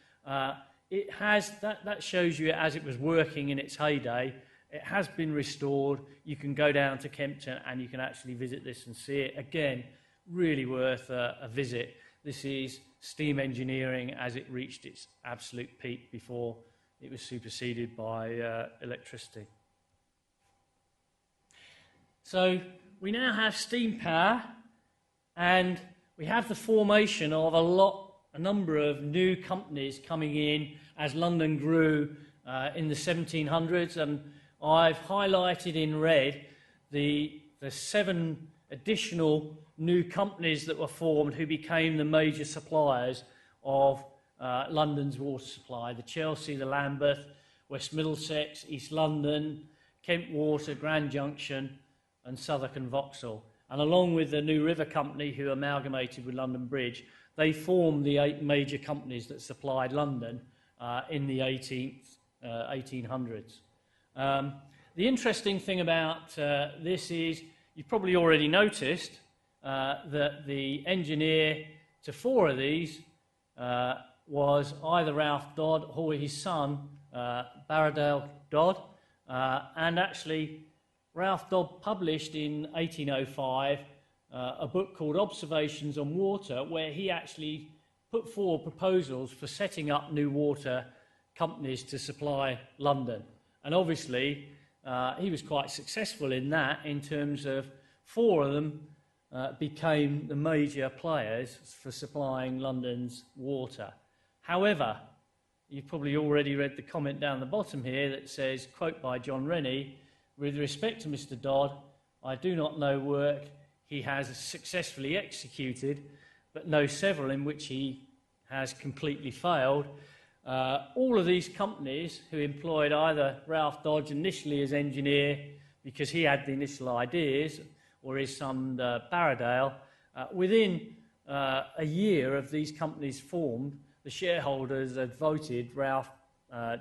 It has, that shows you as it was working in its heyday. It has been restored. You can go down to Kempton and you can actually visit this and see it. Again, really worth a visit. This is steam engineering as it reached its absolute peak before it was superseded by electricity. So we now have steam power, and we have the formation of a number of new companies coming in as London grew in the 1700s, and I've highlighted in red the 7 additional new companies that were formed who became the major suppliers of London's water supply: the Chelsea, the Lambeth, West Middlesex, East London, Kent Water, Grand Junction, and Southwark and Vauxhall. And along with the New River Company, who amalgamated with London Bridge, they formed the 8 major companies that supplied London in the 1800s. The interesting thing about this is, you've probably already noticed that the engineer to 4 of these was either Ralph Dodd or his son, Barradale Dodd. And actually, Ralph Dodd published in 1805 a book called Observations on Water, where he actually put forward proposals for setting up new water companies to supply London. And obviously, he was quite successful in that, in terms of 4 of them became the major players for supplying London's water. However, you've probably already read the comment down the bottom here that says, quote by John Rennie, "With respect to Mr. Dodd, I do not know work he has successfully executed, but know several in which he has completely failed." All of these companies who employed either Ralph Dodge initially as engineer because he had the initial ideas, or his son Barradale, within a year of these companies formed, the shareholders had voted Ralph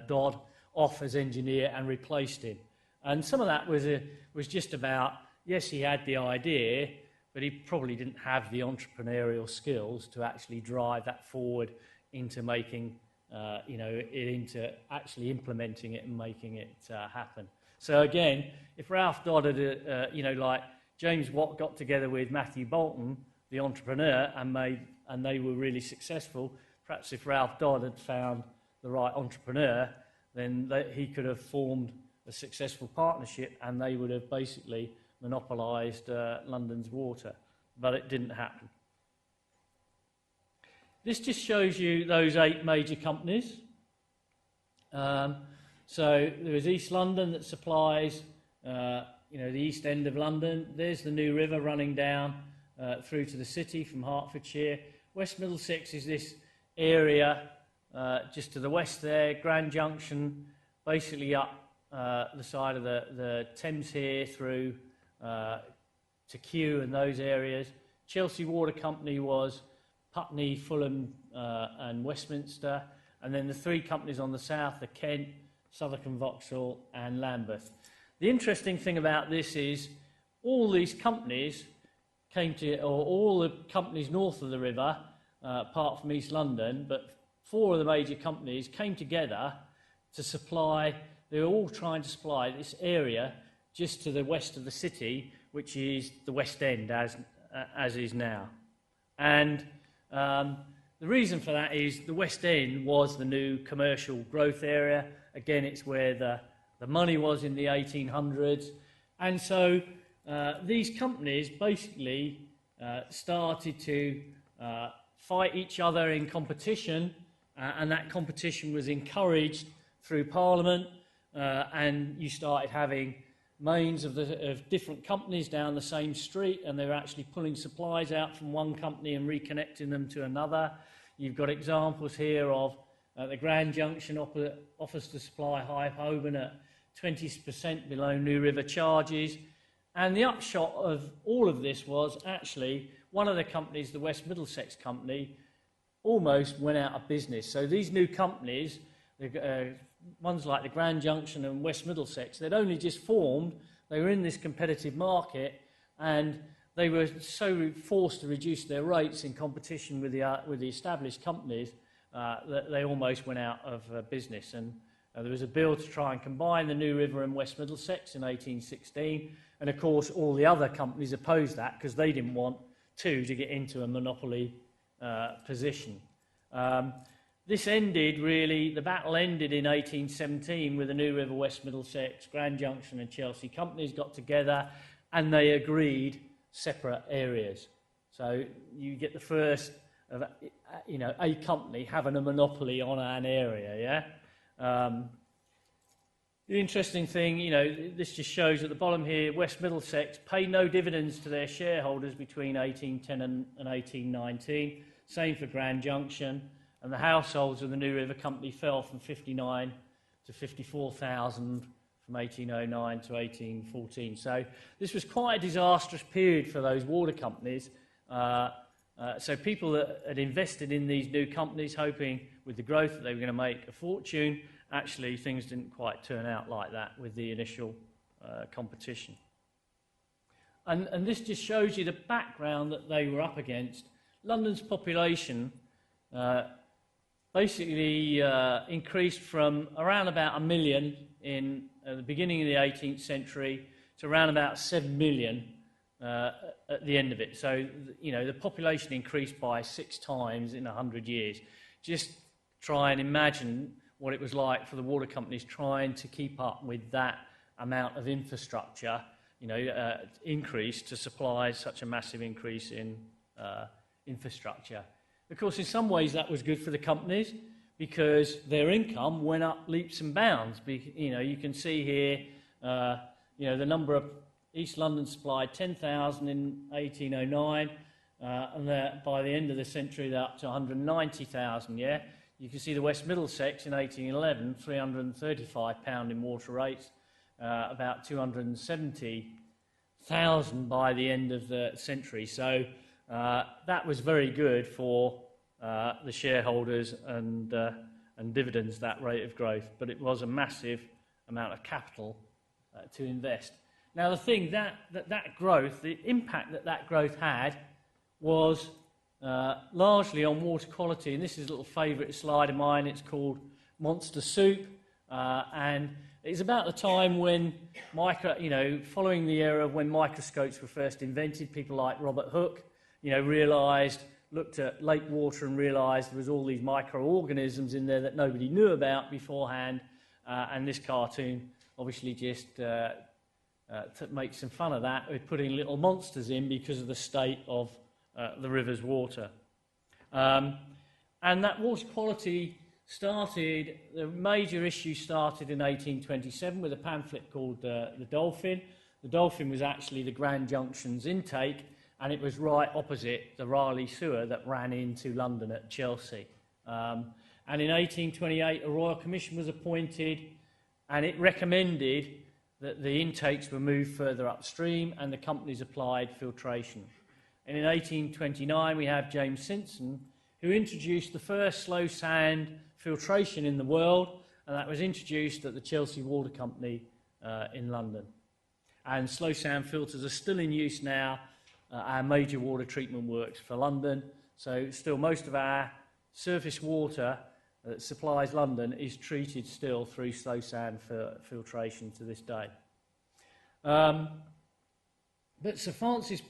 Dodd off as engineer and replaced him. And some of that was just about, yes, he had the idea, but he probably didn't have the entrepreneurial skills to actually drive that forward into making, into actually implementing it and making it happen. So again, if Ralph Dodd had, like James Watt got together with Matthew Boulton, the entrepreneur, and they were really successful, perhaps if Ralph Dodd had found the right entrepreneur, then he could have formed a successful partnership, and they would have basically monopolised London's water. But it didn't happen. This just shows you those 8 major companies. So there is East London that supplies, the east end of London. There's the New River running down through to the city from Hertfordshire. West Middlesex is this area just to the west there, Grand Junction, basically up the side of the Thames here through to Kew and those areas. Chelsea Water Company was Putney, Fulham and Westminster. And then the three companies on the south are Kent, Southwark and Vauxhall and Lambeth. The interesting thing about this is all these companies all the companies north of the river, apart from East London, but four of the major companies came together to supply, they were all trying to supply this area just to the west of the city, which is the West End as is now. And the reason for that is the West End was the new commercial growth area. Again, it's where the money was in the 1800s. And so these companies basically started to fight each other in competition, and that competition was encouraged through Parliament, and you started having mains of different companies down the same street, and they were actually pulling supplies out from one company and reconnecting them to another. You've got examples here of the Grand Junction offers to supply High Holborn at 20% below New River charges. And the upshot of all of this was actually one of the companies, the West Middlesex Company, almost went out of business. So these new companies, ones like the Grand Junction and West Middlesex, they'd only just formed, they were in this competitive market, and they were so forced to reduce their rates in competition with the established companies that they almost went out of business. And there was a bill to try and combine the New River and West Middlesex in 1816, and of course all the other companies opposed that because they didn't want to get into a monopoly position. This ended really, the battle ended in 1817 with the New River, West Middlesex, Grand Junction and Chelsea companies got together and they agreed separate areas. So you get the first of, a company having a monopoly on an area, yeah? The interesting thing, this just shows at the bottom here, West Middlesex paid no dividends to their shareholders between 1810 and 1819. Same for Grand Junction. And the households of the New River Company fell from 59 to 54,000 from 1809 to 1814. So this was quite a disastrous period for those water companies. So people that had invested in these new companies, hoping with the growth that they were going to make a fortune, actually things didn't quite turn out like that with the initial competition. And this just shows you the background that they were up against. London's population basically increased from around about 1 million in the beginning of the 18th century to around about 7 million at the end of it. So, the population increased by 6 times in 100 years. Just try and imagine what it was like for the water companies trying to keep up with that amount of infrastructure, increase to supply such a massive increase in infrastructure. Of course, in some ways that was good for the companies because their income went up leaps and bounds. You can see here, the number of East London supplied 10,000 in 1809, and by the end of the century they're up to 190,000, yeah? You can see the West Middlesex in 1811, £335 in water rates, about 270,000 by the end of the century. So that was very good for the shareholders and dividends, that rate of growth. But it was a massive amount of capital to invest. Now, the thing that growth, the impact that growth had was largely on water quality. And this is a little favourite slide of mine. It's called Monster Soup. And it's about the time when, following the era when microscopes were first invented, people like Robert Hooke, looked at lake water and realised there was all these microorganisms in there that nobody knew about beforehand. And this cartoon obviously just makes some fun of that with putting little monsters in because of the state of the river's water. And that water quality the major issue started in 1827 with a pamphlet called The Dolphin. The Dolphin was actually the Grand Junction's intake, and it was right opposite the Raleigh sewer that ran into London at Chelsea. And in 1828, a Royal Commission was appointed, and it recommended that the intakes were moved further upstream and the companies applied filtration. And in 1829, we have James Simpson, who introduced the first slow sand filtration in the world, and that was introduced at the Chelsea Water Company in London. And slow sand filters are still in use now, our major water treatment works for London. So still most of our surface water that supplies London is treated still through slow sand filtration to this day. But Sir Francis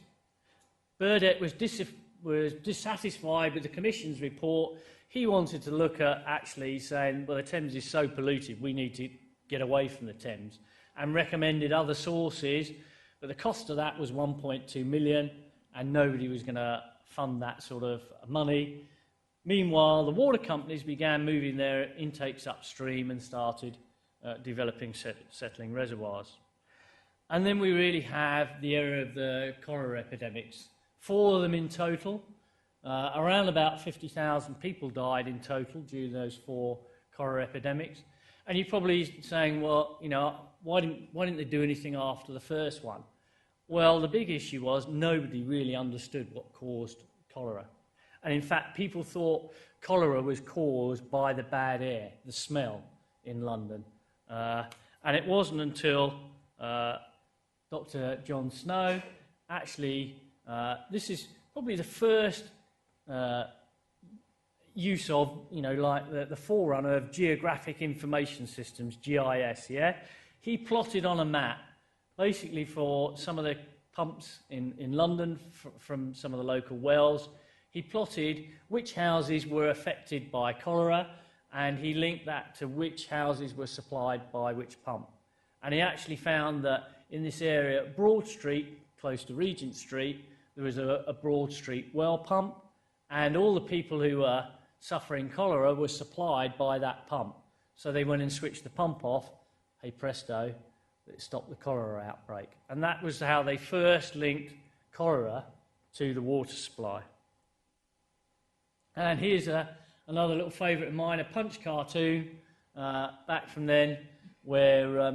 Burdett was dissatisfied with the Commission's report. He wanted to look at actually saying, well, the Thames is so polluted, we need to get away from the Thames, and recommended other sources, but the cost of that was 1.2 million, and nobody was going to fund that sort of money. Meanwhile, the water companies began moving their intakes upstream and started developing settling reservoirs. And then we really have the era of the cholera epidemics. 4 of them in total. Around about 50,000 people died in total due to those 4 cholera epidemics. And you're probably saying, well, you know, why didn't they do anything after the first one? Well, the big issue was nobody really understood what caused cholera. And in fact, people thought cholera was caused by the bad air, the smell in London. And it wasn't until Dr. John Snow actually, this is probably the first use of, you know, like the forerunner of Geographic Information Systems, GIS, yeah? He plotted on a map, basically for some of the pumps in London from some of the local wells. He plotted which houses were affected by cholera, and he linked that to which houses were supplied by which pump. And he actually found that in this area, Broad Street, close to Regent Street, there was a Broad Street well pump, and all the people who were suffering cholera were supplied by that pump. So they went and switched the pump off, hey presto, it stopped the cholera outbreak. And that was how they first linked cholera to the water supply. And here's another little favourite of mine, a Punch cartoon back from then, where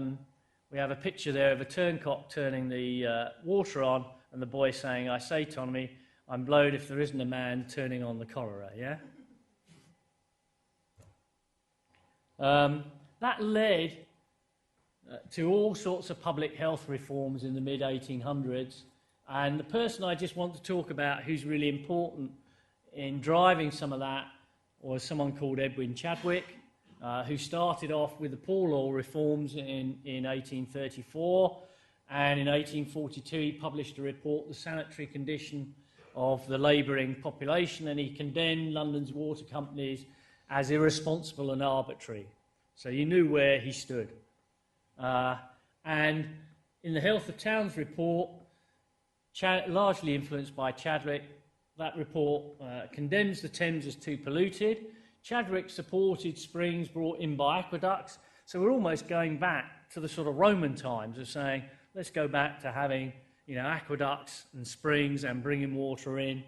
we have a picture there of a turncock turning the water on, and the boy saying, "I say, Tommy, I'm blowed if there isn't a man turning on the cholera," yeah? That led to all sorts of public health reforms in the mid-1800s, and the person I just want to talk about who's really important in driving some of that was someone called Edwin Chadwick, who started off with the Poor Law reforms in 1834, and in 1842 he published a report, The Sanitary Condition of the Labouring Population, and he condemned London's water companies as irresponsible and arbitrary. So you knew where he stood. And in the Health of Towns report, largely influenced by Chadwick, that report condemns the Thames as too polluted. Chadwick supported springs brought in by aqueducts. So we're almost going back to the sort of Roman times of saying, let's go back to having, you know, aqueducts and springs and bringing water in.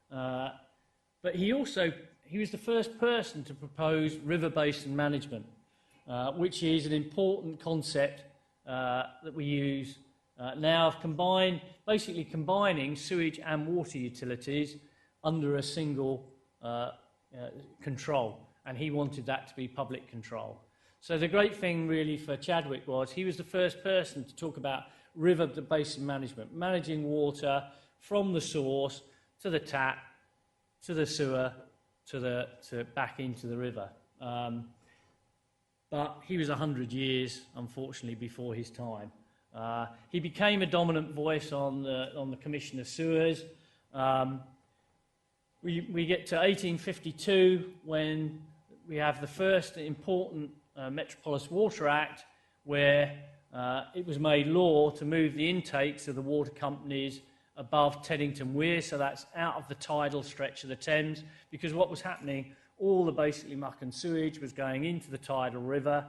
But he was the first person to propose river basin management, which is an important concept that we use now of basically combining sewage and water utilities under a single control, and he wanted that to be public control. So the great thing really for Chadwick was he was the first person to talk about river basin management, managing water from the source to the tap, to the sewer, to back into the river. But he was 100 years, unfortunately, before his time. He became a dominant voice on the Commission of Sewers. We get to 1852 when we have the first important Metropolis Water Act, where it was made law to move the intakes of the water companies above Teddington Weir, so that's out of the tidal stretch of the Thames, because what was happening, all the basically muck and sewage was going into the tidal river.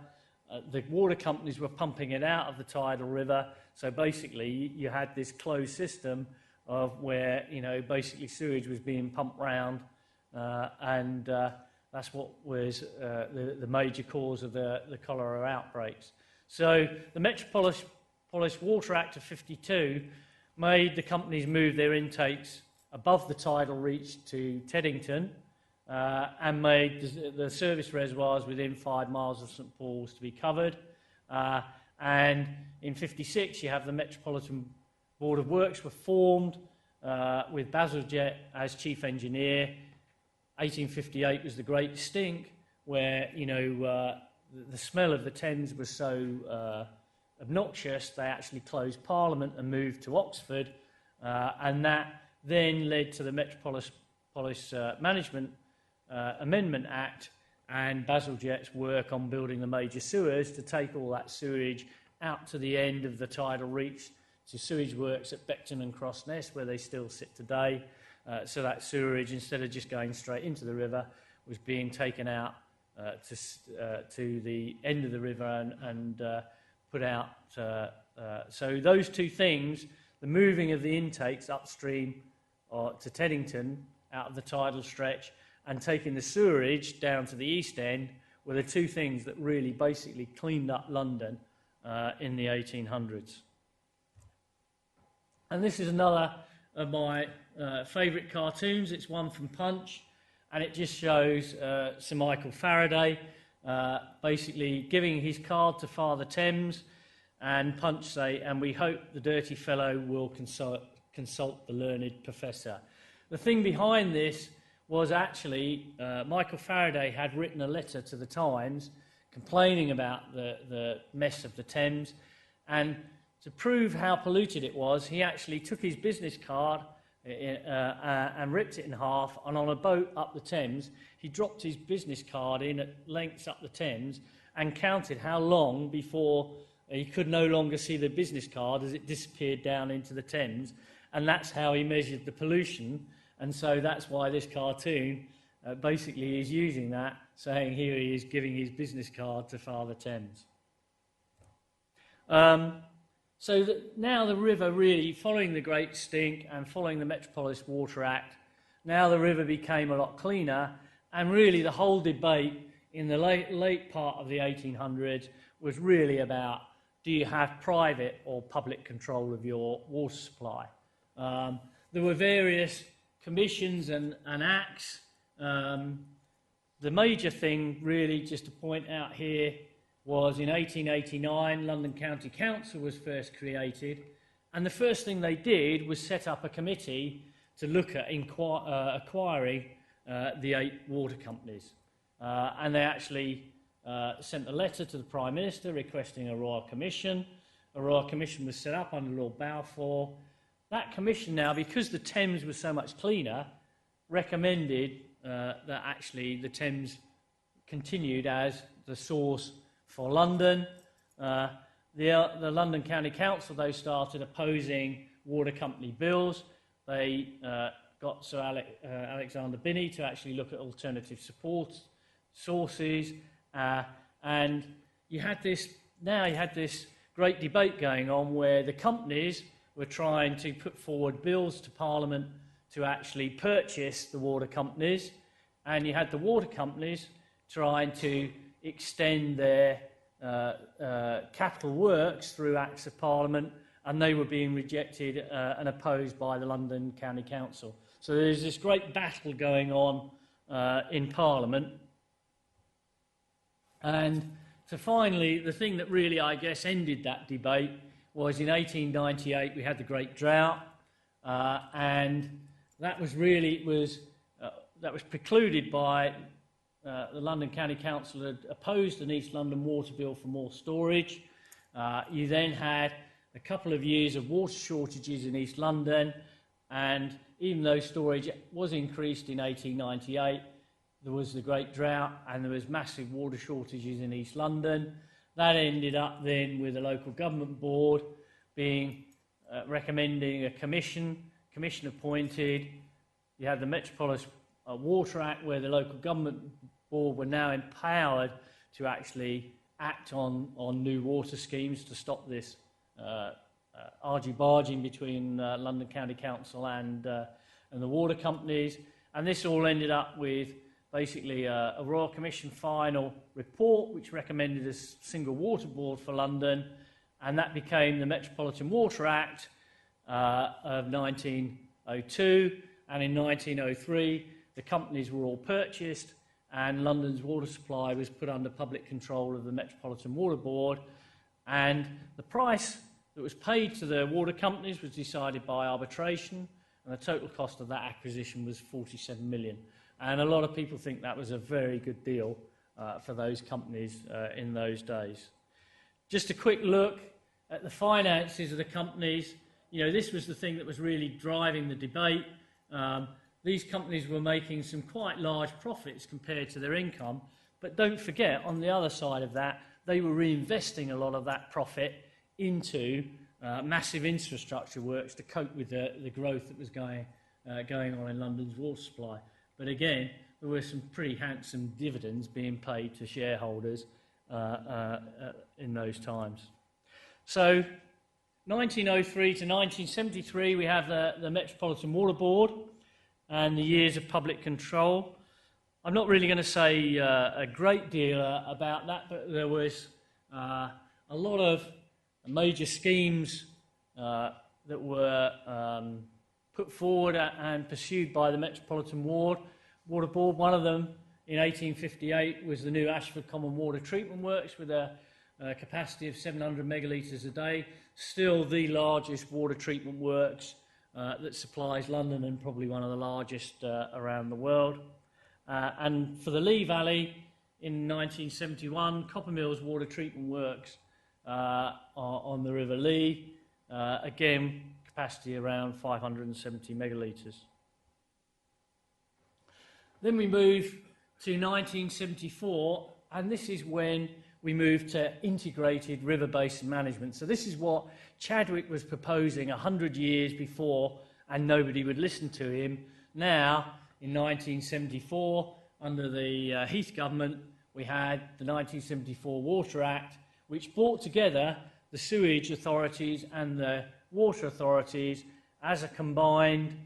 The water companies were pumping it out of the tidal river, so basically you had this closed system of where, basically sewage was being pumped round, and that's what was the major cause of the cholera outbreaks. So the Metropolis Water Act of 52 made the companies move their intakes above the tidal reach to Teddington, and made the service reservoirs within 5 miles of St Paul's to be covered. And in 56, you have the Metropolitan Board of Works were formed with Bazalgette as chief engineer. 1858 was the Great Stink, where the smell of the Thames was so obnoxious they actually closed Parliament and moved to Oxford, and that then led to the Metropolis Management Amendment Act and Bazalgette's work on building the major sewers to take all that sewage out to the end of the tidal reach to sewage works at Beckton and Crossness, where they still sit today. So that sewerage, instead of just going straight into the river, was being taken out to the end of the river and put out. So those two things, the moving of the intakes upstream to Teddington out of the tidal stretch and taking the sewerage down to the East End, were the two things that really basically cleaned up London in the 1800s. And this is another of my favourite cartoons. It's one from Punch, and it just shows Sir Michael Faraday basically giving his card to Father Thames, and Punch say, "And we hope the dirty fellow will consult the learned professor." The thing behind this was actually Michael Faraday had written a letter to the Times complaining about the mess of the Thames, and to prove how polluted it was, he actually took his business card and ripped it in half, and on a boat up the Thames, he dropped his business card in at lengths up the Thames and counted how long before he could no longer see the business card as it disappeared down into the Thames, and that's how he measured the pollution. And so that's why this cartoon basically is using that, saying here he is giving his business card to Father Thames. Now the river really, following the Great Stink and following the Metropolis Water Act, now the river became a lot cleaner, and really the whole debate in the late part of the 1800s was really about, do you have private or public control of your water supply? There were various commissions and acts. The major thing, really, just to point out here, was in 1889, London County Council was first created, and the first thing they did was set up a committee to look at acquiring the 8 water companies. And they actually sent a letter to the Prime Minister requesting a Royal Commission. A Royal Commission was set up under Lord Balfour. That commission now, because the Thames was so much cleaner, recommended that actually the Thames continued as the source for London. The London County Council, though, started opposing water company bills. They got Sir Alexander Binney to actually look at alternative support sources, and you had this great debate going on where the companies were trying to put forward bills to Parliament to actually purchase the water companies, and you had the water companies trying to extend their capital works through Acts of Parliament, and they were being rejected and opposed by the London County Council. So there's this great battle going on in Parliament. And so finally, the thing that really, I guess, ended that debate was in 1898 we had the Great Drought, and that was precluded by the London County Council had opposed an East London water bill for more storage. You then had a couple of years of water shortages in East London, and even though storage was increased in 1898, there was the Great Drought and there was massive water shortages in East London. That ended up then with the local government board being recommending a commission commission appointed. You had the Metropolis Water Act, where the local government board were now empowered to actually act on new water schemes to stop this argy-barging between London County Council and the water companies. And this all ended up with basically a Royal Commission final report which recommended a single water board for London, and that became the Metropolitan Water Act of 1902. And in 1903, the companies were all purchased, and London's water supply was put under public control of the Metropolitan Water Board. And the price that was paid to the water companies was decided by arbitration, and the total cost of that acquisition was 47 million. And a lot of people think that was a very good deal for those companies in those days. Just a quick look at the finances of the companies. You know, this was the thing that was really driving the debate. These companies were making some quite large profits compared to their income, but don't forget, on the other side of that, they were reinvesting a lot of that profit into massive infrastructure works to cope with the growth that was going on in London's water supply. But again, there were some pretty handsome dividends being paid to shareholders in those times. So 1903 to 1973, we have the Metropolitan Water Board and the years of public control. I'm not really going to say a great deal about that, but there was a lot of major schemes that were put forward and pursued by the Metropolitan Water Board. One of them in 1858 was the new Ashford Common Water Treatment Works with a capacity of 700 megalitres a day, still the largest water treatment works that supplies London, and probably one of the largest around the world. And for the Lee Valley in 1971, Coppermills Water Treatment Works on the River Lee, again capacity around 570 megalitres. Then we move to 1974, and this is when we moved to integrated river basin management. So this is what Chadwick was proposing 100 years before, and nobody would listen to him. Now, in 1974, under the Heath government, we had the 1974 Water Act, which brought together the sewage authorities and the water authorities as a combined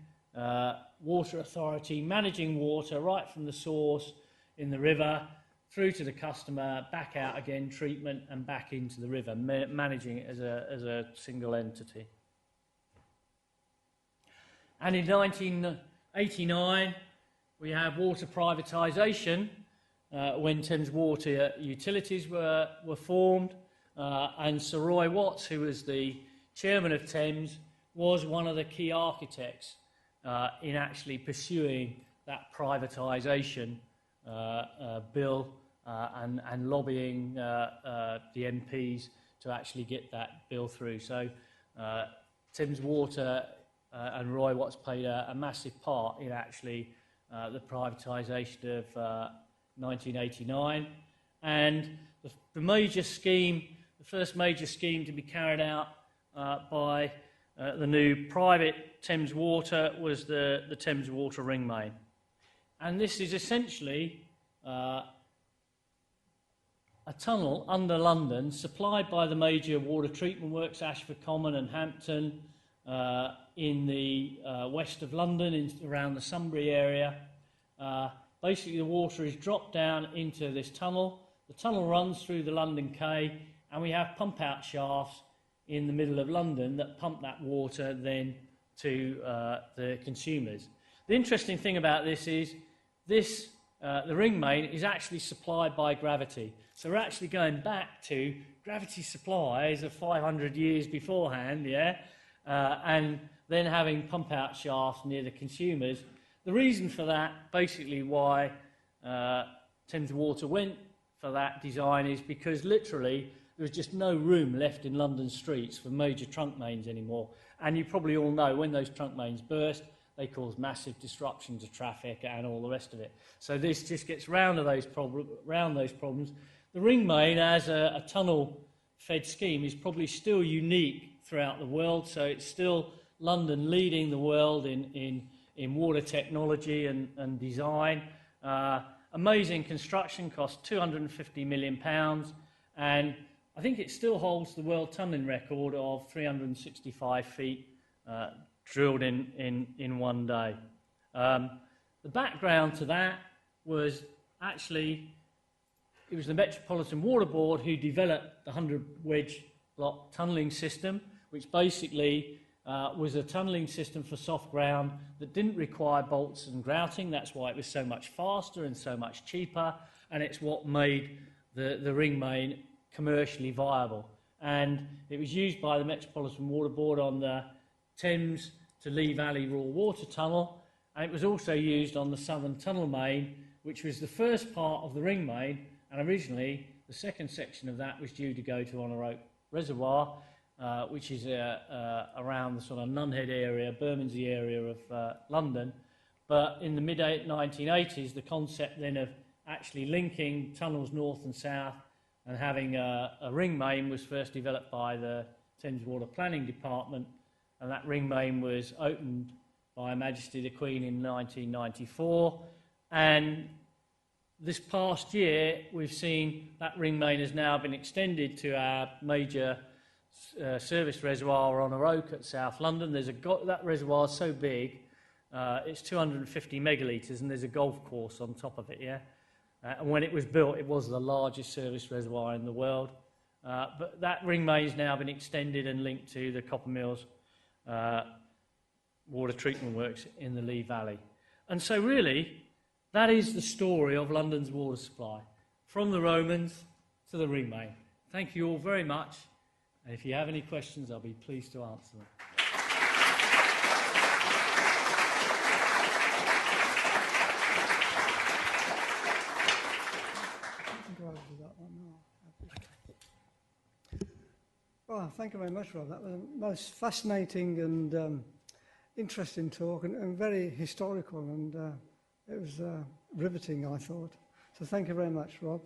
water authority, managing water right from the source in the river through to the customer, back out again, treatment, and back into the river, managing it as a single entity. And in 1989, we have water privatisation, when Thames Water Utilities were formed, and Sir Roy Watts, who was the chairman of Thames, was one of the key architects in actually pursuing that privatisation bill and lobbying the MPs to actually get that bill through. So Thames Water and Roy Watts played a massive part in actually the privatisation of 1989. And the major scheme, the first major scheme to be carried out by the new private Thames Water was the Thames Water Ring Main. And this is essentially a tunnel under London supplied by the major water treatment works, Ashford Common and Hampton, in the west of London, around the Sunbury area. Basically, the water is dropped down into this tunnel. The tunnel runs through the London Quay, and we have pump-out shafts in the middle of London that pump that water then to the consumers. The interesting thing about this is the ring main is actually supplied by gravity. So we're actually going back to gravity supplies of 500 years beforehand, yeah, and then having pump-out shafts near the consumers. The reason for that, basically why Thames Water went for that design, is because literally there was just no room left in London streets for major trunk mains anymore. And you probably all know when those trunk mains burst, they cause massive disruption to traffic and all the rest of it. So this just gets round those problems. The ring main as a tunnel-fed scheme is probably still unique throughout the world, so it's still London leading the world in water technology and design. Amazing construction, cost £250 million, and I think it still holds the world tunnelling record of 365 feet drilled in one day. The background to that was actually, it was the Metropolitan Water Board who developed the 100 wedge block tunnelling system, which basically was a tunnelling system for soft ground that didn't require bolts and grouting. That's why it was so much faster and so much cheaper, and it's what made the ring main commercially viable. And it was used by the Metropolitan Water Board on the Thames to Lee Valley Raw Water Tunnel, and it was also used on the Southern Tunnel Main, which was the first part of the ring main, and originally the second section of that was due to go to Honor Oak Reservoir, which is around the sort of Nunhead area, Bermondsey area of London. But in the mid-1980s, the concept then of actually linking tunnels north and south and having a ring main was first developed by the Thames Water Planning Department, and that ring main was opened by Her Majesty the Queen in 1994. And this past year, we've seen that ring main has now been extended to our major service reservoir on Honor Oak at South London. That reservoir is so big, it's 250 megalitres, and there's a golf course on top of it, yeah? And when it was built, it was the largest service reservoir in the world. But that ring main has now been extended and linked to the Copper Mills water treatment works in the Lee Valley. And so really, that is the story of London's water supply, from the Romans to the ring main. Thank you all very much. And if you have any questions, I'll be pleased to answer them. Well, thank you very much, Rob. That was a most fascinating and interesting talk, and very historical, and it was riveting, I thought. So thank you very much, Rob.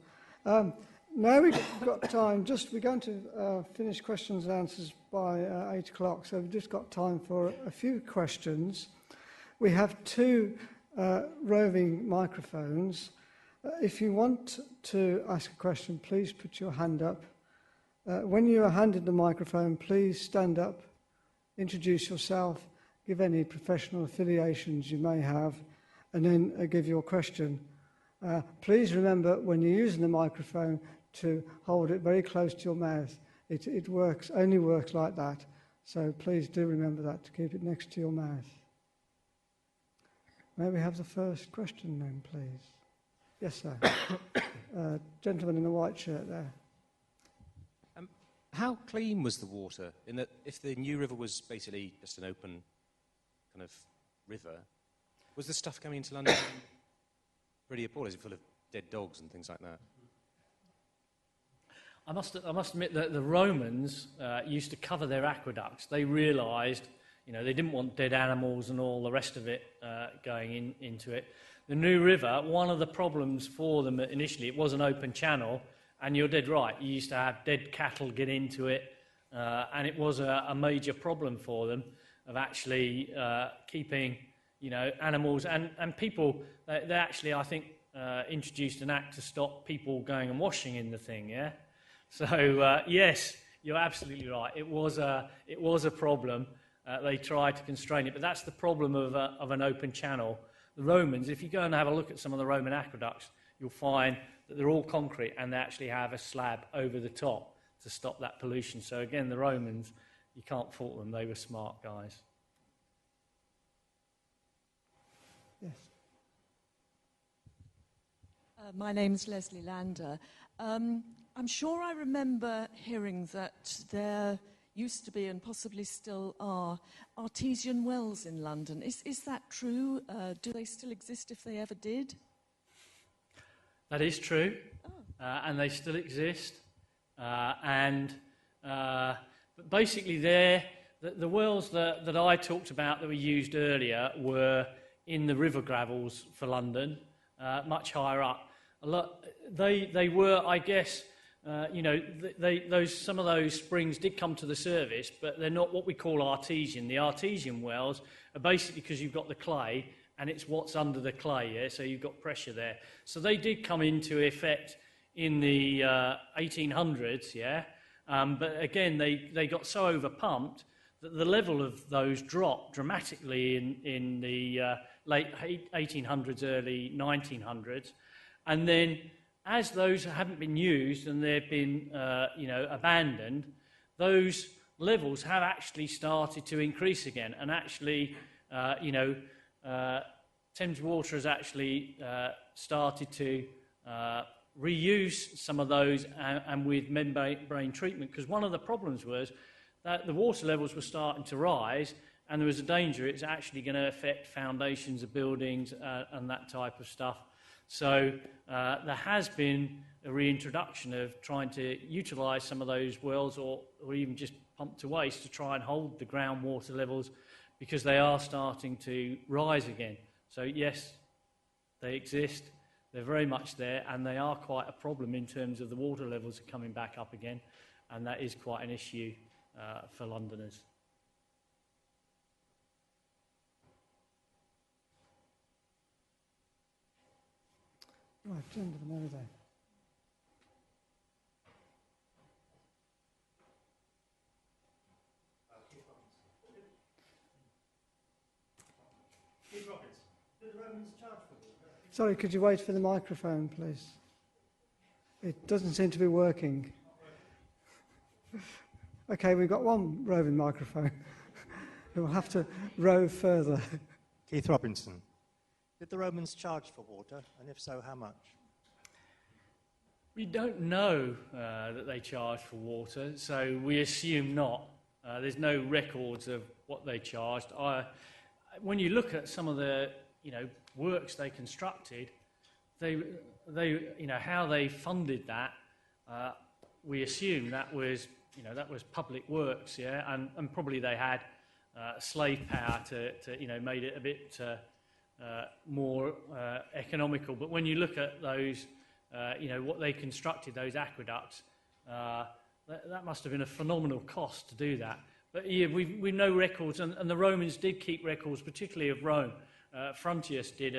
Now we've got time, we're going to finish questions and answers by 8 o'clock, so we've just got time for a few questions. We have 2 roving microphones. If you want to ask a question, please put your hand up. When you are handed the microphone, please stand up, introduce yourself, give any professional affiliations you may have, and then give your question. Please remember, when you're using the microphone, to hold it very close to your mouth. It only works like that. So please do remember that, to keep it next to your mouth. May we have the first question then, please? Yes, sir. Gentleman in the white shirt there. How clean was the water? In that, if the New River was basically just an open kind of river, was the stuff coming into London pretty appalling? Is it full of dead dogs and things like that? I must admit that the Romans used to cover their aqueducts. They realised, they didn't want dead animals and all the rest of it going into it. The New River, one of the problems for them initially, it was an open channel, and you're dead right. You used to have dead cattle get into it, and it was a major problem for them of actually keeping, animals and people. They actually, I think, introduced an act to stop people going and washing in the thing. Yeah. So yes, you're absolutely right. It was a problem. They tried to constrain it, but that's the problem of an open channel. The Romans, if you go and have a look at some of the Roman aqueducts, you'll find that they're all concrete and they actually have a slab over the top to stop that pollution. So again, the Romans, you can't fault them. They were smart guys. Yes. My name's Leslie Lander. I'm sure I remember hearing that there used to be, and possibly still are, artesian wells in London. Is that true? Do they still exist if they ever did? That is true, and they still exist. But basically, the wells that I talked about that were used earlier were in the river gravels for London, much higher up. They were, I guess, some of those springs did come to the surface, but they're not what we call artesian. The artesian wells are basically because you've got the clay and it's what's under the clay, yeah? So you've got pressure there. So they did come into effect in the 1800s, yeah? But again, they got so overpumped that the level of those dropped dramatically in the late 1800s, early 1900s. And then as those haven't been used and they've been abandoned, those levels have actually started to increase again. And actually, Thames Water has actually started to reuse some of those and with membrane treatment, because one of the problems was that the water levels were starting to rise and there was a danger it's actually going to affect foundations of buildings and that type of stuff. So there has been a reintroduction of trying to utilise some of those wells or even just pump to waste to try and hold the groundwater levels, because they are starting to rise again. So yes, they exist, they're very much there, and they are quite a problem in terms of the water levels are coming back up again, and that is quite an issue for Londoners. Right, gentlemen over there. Sorry, could you wait for the microphone, please? It doesn't seem to be working. Okay, we've got one roving microphone. We'll have to rove further. Keith Robinson. Did the Romans charge for water, and if so, how much? We don't know that they charged for water, so we assume not. There's no records of what they charged. When you look at some of the works they constructed, they how they funded that, we assume that was public works, yeah, and probably they had slave power to made it a bit more economical. But when you look at those, what they constructed, those aqueducts, that must have been a phenomenal cost to do that. But yeah, we've no records, and the Romans did keep records, particularly of Rome. Frontius did,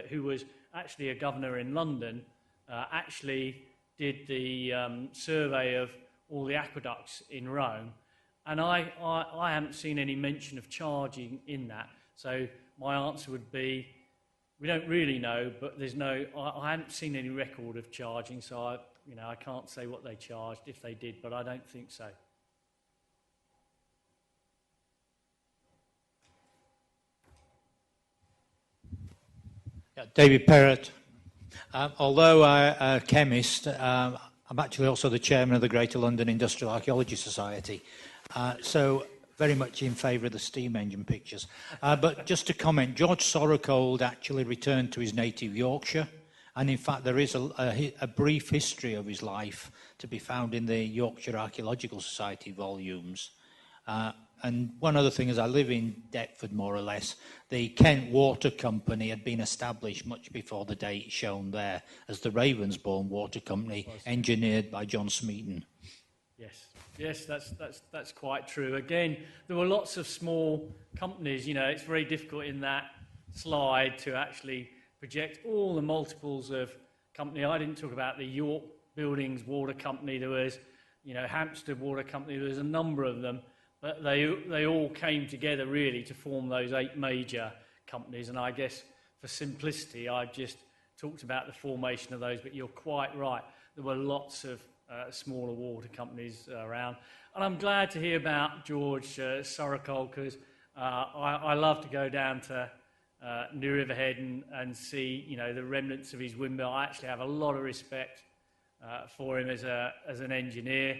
who was actually a governor in London, actually did the survey of all the aqueducts in Rome, and I haven't seen any mention of charging in that. So my answer would be, we don't really know, but I haven't seen any record of charging, so I can't say what they charged if they did, but I don't think so. David Perrott. Although I'm a chemist, I'm actually also the chairman of the Greater London Industrial Archaeology Society, so very much in favour of the steam engine pictures. But just to comment, George Sorocold actually returned to his native Yorkshire, and in fact there is a brief history of his life to be found in the Yorkshire Archaeological Society volumes. And one other thing is, I live in Deptford, more or less. The Kent Water Company had been established much before the date shown there as the Ravensbourne Water Company, engineered by John Smeaton. Yes, that's quite true. Again, there were lots of small companies. It's very difficult in that slide to actually project all the multiples of company. I didn't talk about the York Buildings Water Company. There was, Hampstead Water Company. There was a number of them. But they all came together really to form those 8 major companies, and I guess for simplicity I've just talked about the formation of those, but you're quite right, there were lots of smaller water companies around. And I'm glad to hear about George Sorocold, because I love to go down to New Riverhead and see the remnants of his windmill. I actually have a lot of respect for him as an engineer.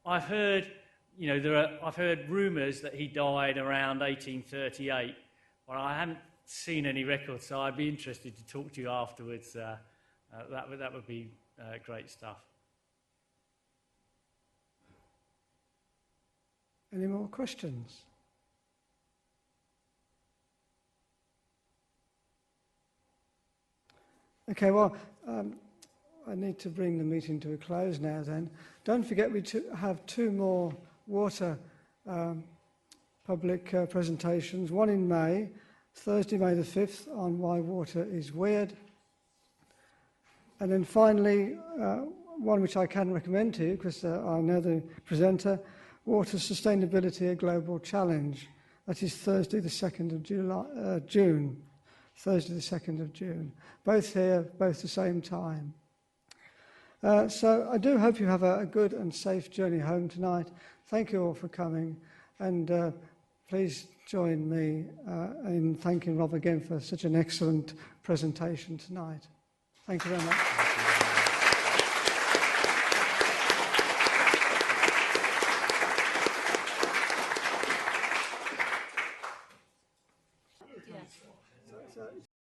I've heard rumours that he died around 1838, but I haven't seen any records, so I'd be interested to talk to you afterwards. That would be great stuff. Any more questions? Okay, well, I need to bring the meeting to a close now then. Don't forget we have 2 more water public presentations, one in May, Thursday, May the 5th, on why water is weird. And then finally, one which I can recommend to you, because I know the presenter, Water Sustainability, a Global Challenge. That is Thursday the 2nd of June. Thursday the 2nd of June. Both here, both the same time. So I do hope you have a good and safe journey home tonight. Thank you all for coming, and please join me in thanking Rob again for such an excellent presentation tonight. Thank you very much.